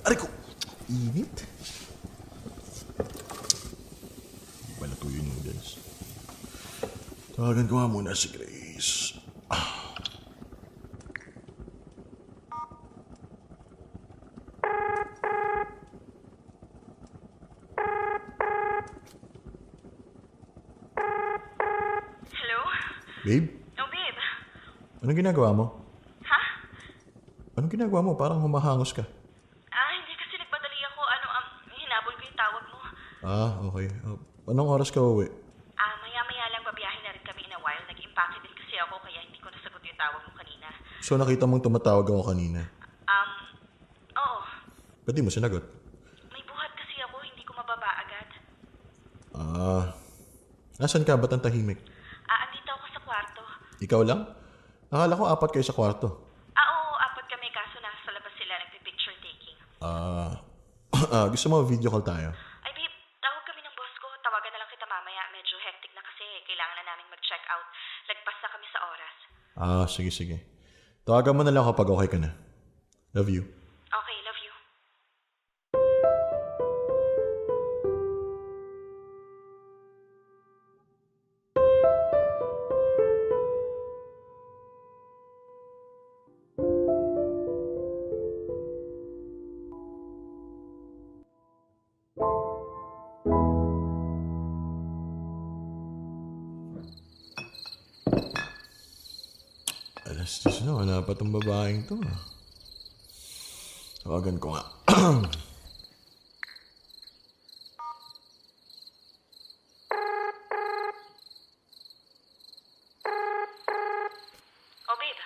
Speaker 4: Aray ko! Init! Balato yung noodles. Tawagan ko nga muna si Grace.
Speaker 7: Hello?
Speaker 4: Babe?
Speaker 7: Oh, babe.
Speaker 4: Anong ginagawa mo?
Speaker 7: Ha?
Speaker 4: Anong ginagawa mo? Parang humahangos ka.
Speaker 7: Hindi kasi nagpadali ako. Hinabol ko yung tawag mo.
Speaker 4: Okay. Anong oras ka uwi?
Speaker 7: Maya-maya lang babiyahin na rin kami in a while. Nag-impake din kasi ako kaya hindi ko nasagot yung tawag mo kanina.
Speaker 4: So nakita mong tumatawag ako kanina.
Speaker 7: Oo.
Speaker 4: Ba't di mo sinagot?
Speaker 7: May buhat kasi ako. Hindi ko mababa agad.
Speaker 4: Nasaan ka? Ba't ang tahimik?
Speaker 7: Andito ako sa kwarto.
Speaker 4: Ikaw lang? Akala ko 4 kayo sa kwarto.
Speaker 7: Oo, 4 kami kaso nasa labas sila nagpi-picture taking.
Speaker 4: Gusto mo video call tayo?
Speaker 7: Ay babe, tawag kami ng boss ko. Tawagan na lang kita mamaya. Medyo hectic na kasi. Kailangan na
Speaker 4: Sige. Tawagan mo na lang kapag okay ka na. Love you.
Speaker 7: Okay, love you.
Speaker 4: Alas 10 na, wala pa tong babaeng to. Tawagan ko nga.
Speaker 7: Oh, babe.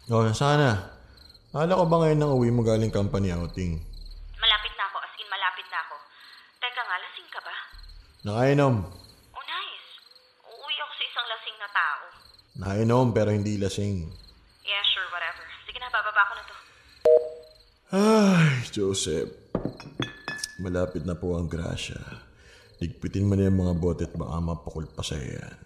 Speaker 4: Nasaan na? Akala ko ba ngayon nang uwi mo galing company outing?
Speaker 7: Malapit na ako, as in malapit na ako. Teka nga, lasing ka ba?
Speaker 4: Nakainom.
Speaker 7: Oh, nice. Uuwi ako sa isang lasing na tao.
Speaker 4: Nakainom pero hindi lasing.
Speaker 7: Yeah, sure, whatever. Sige na, bababa ko na to.
Speaker 4: Ay, Joseph. Malapit na po ang grasya. Ligpitin mo na yung mga bote at baka mapakul pa sa'yo yan.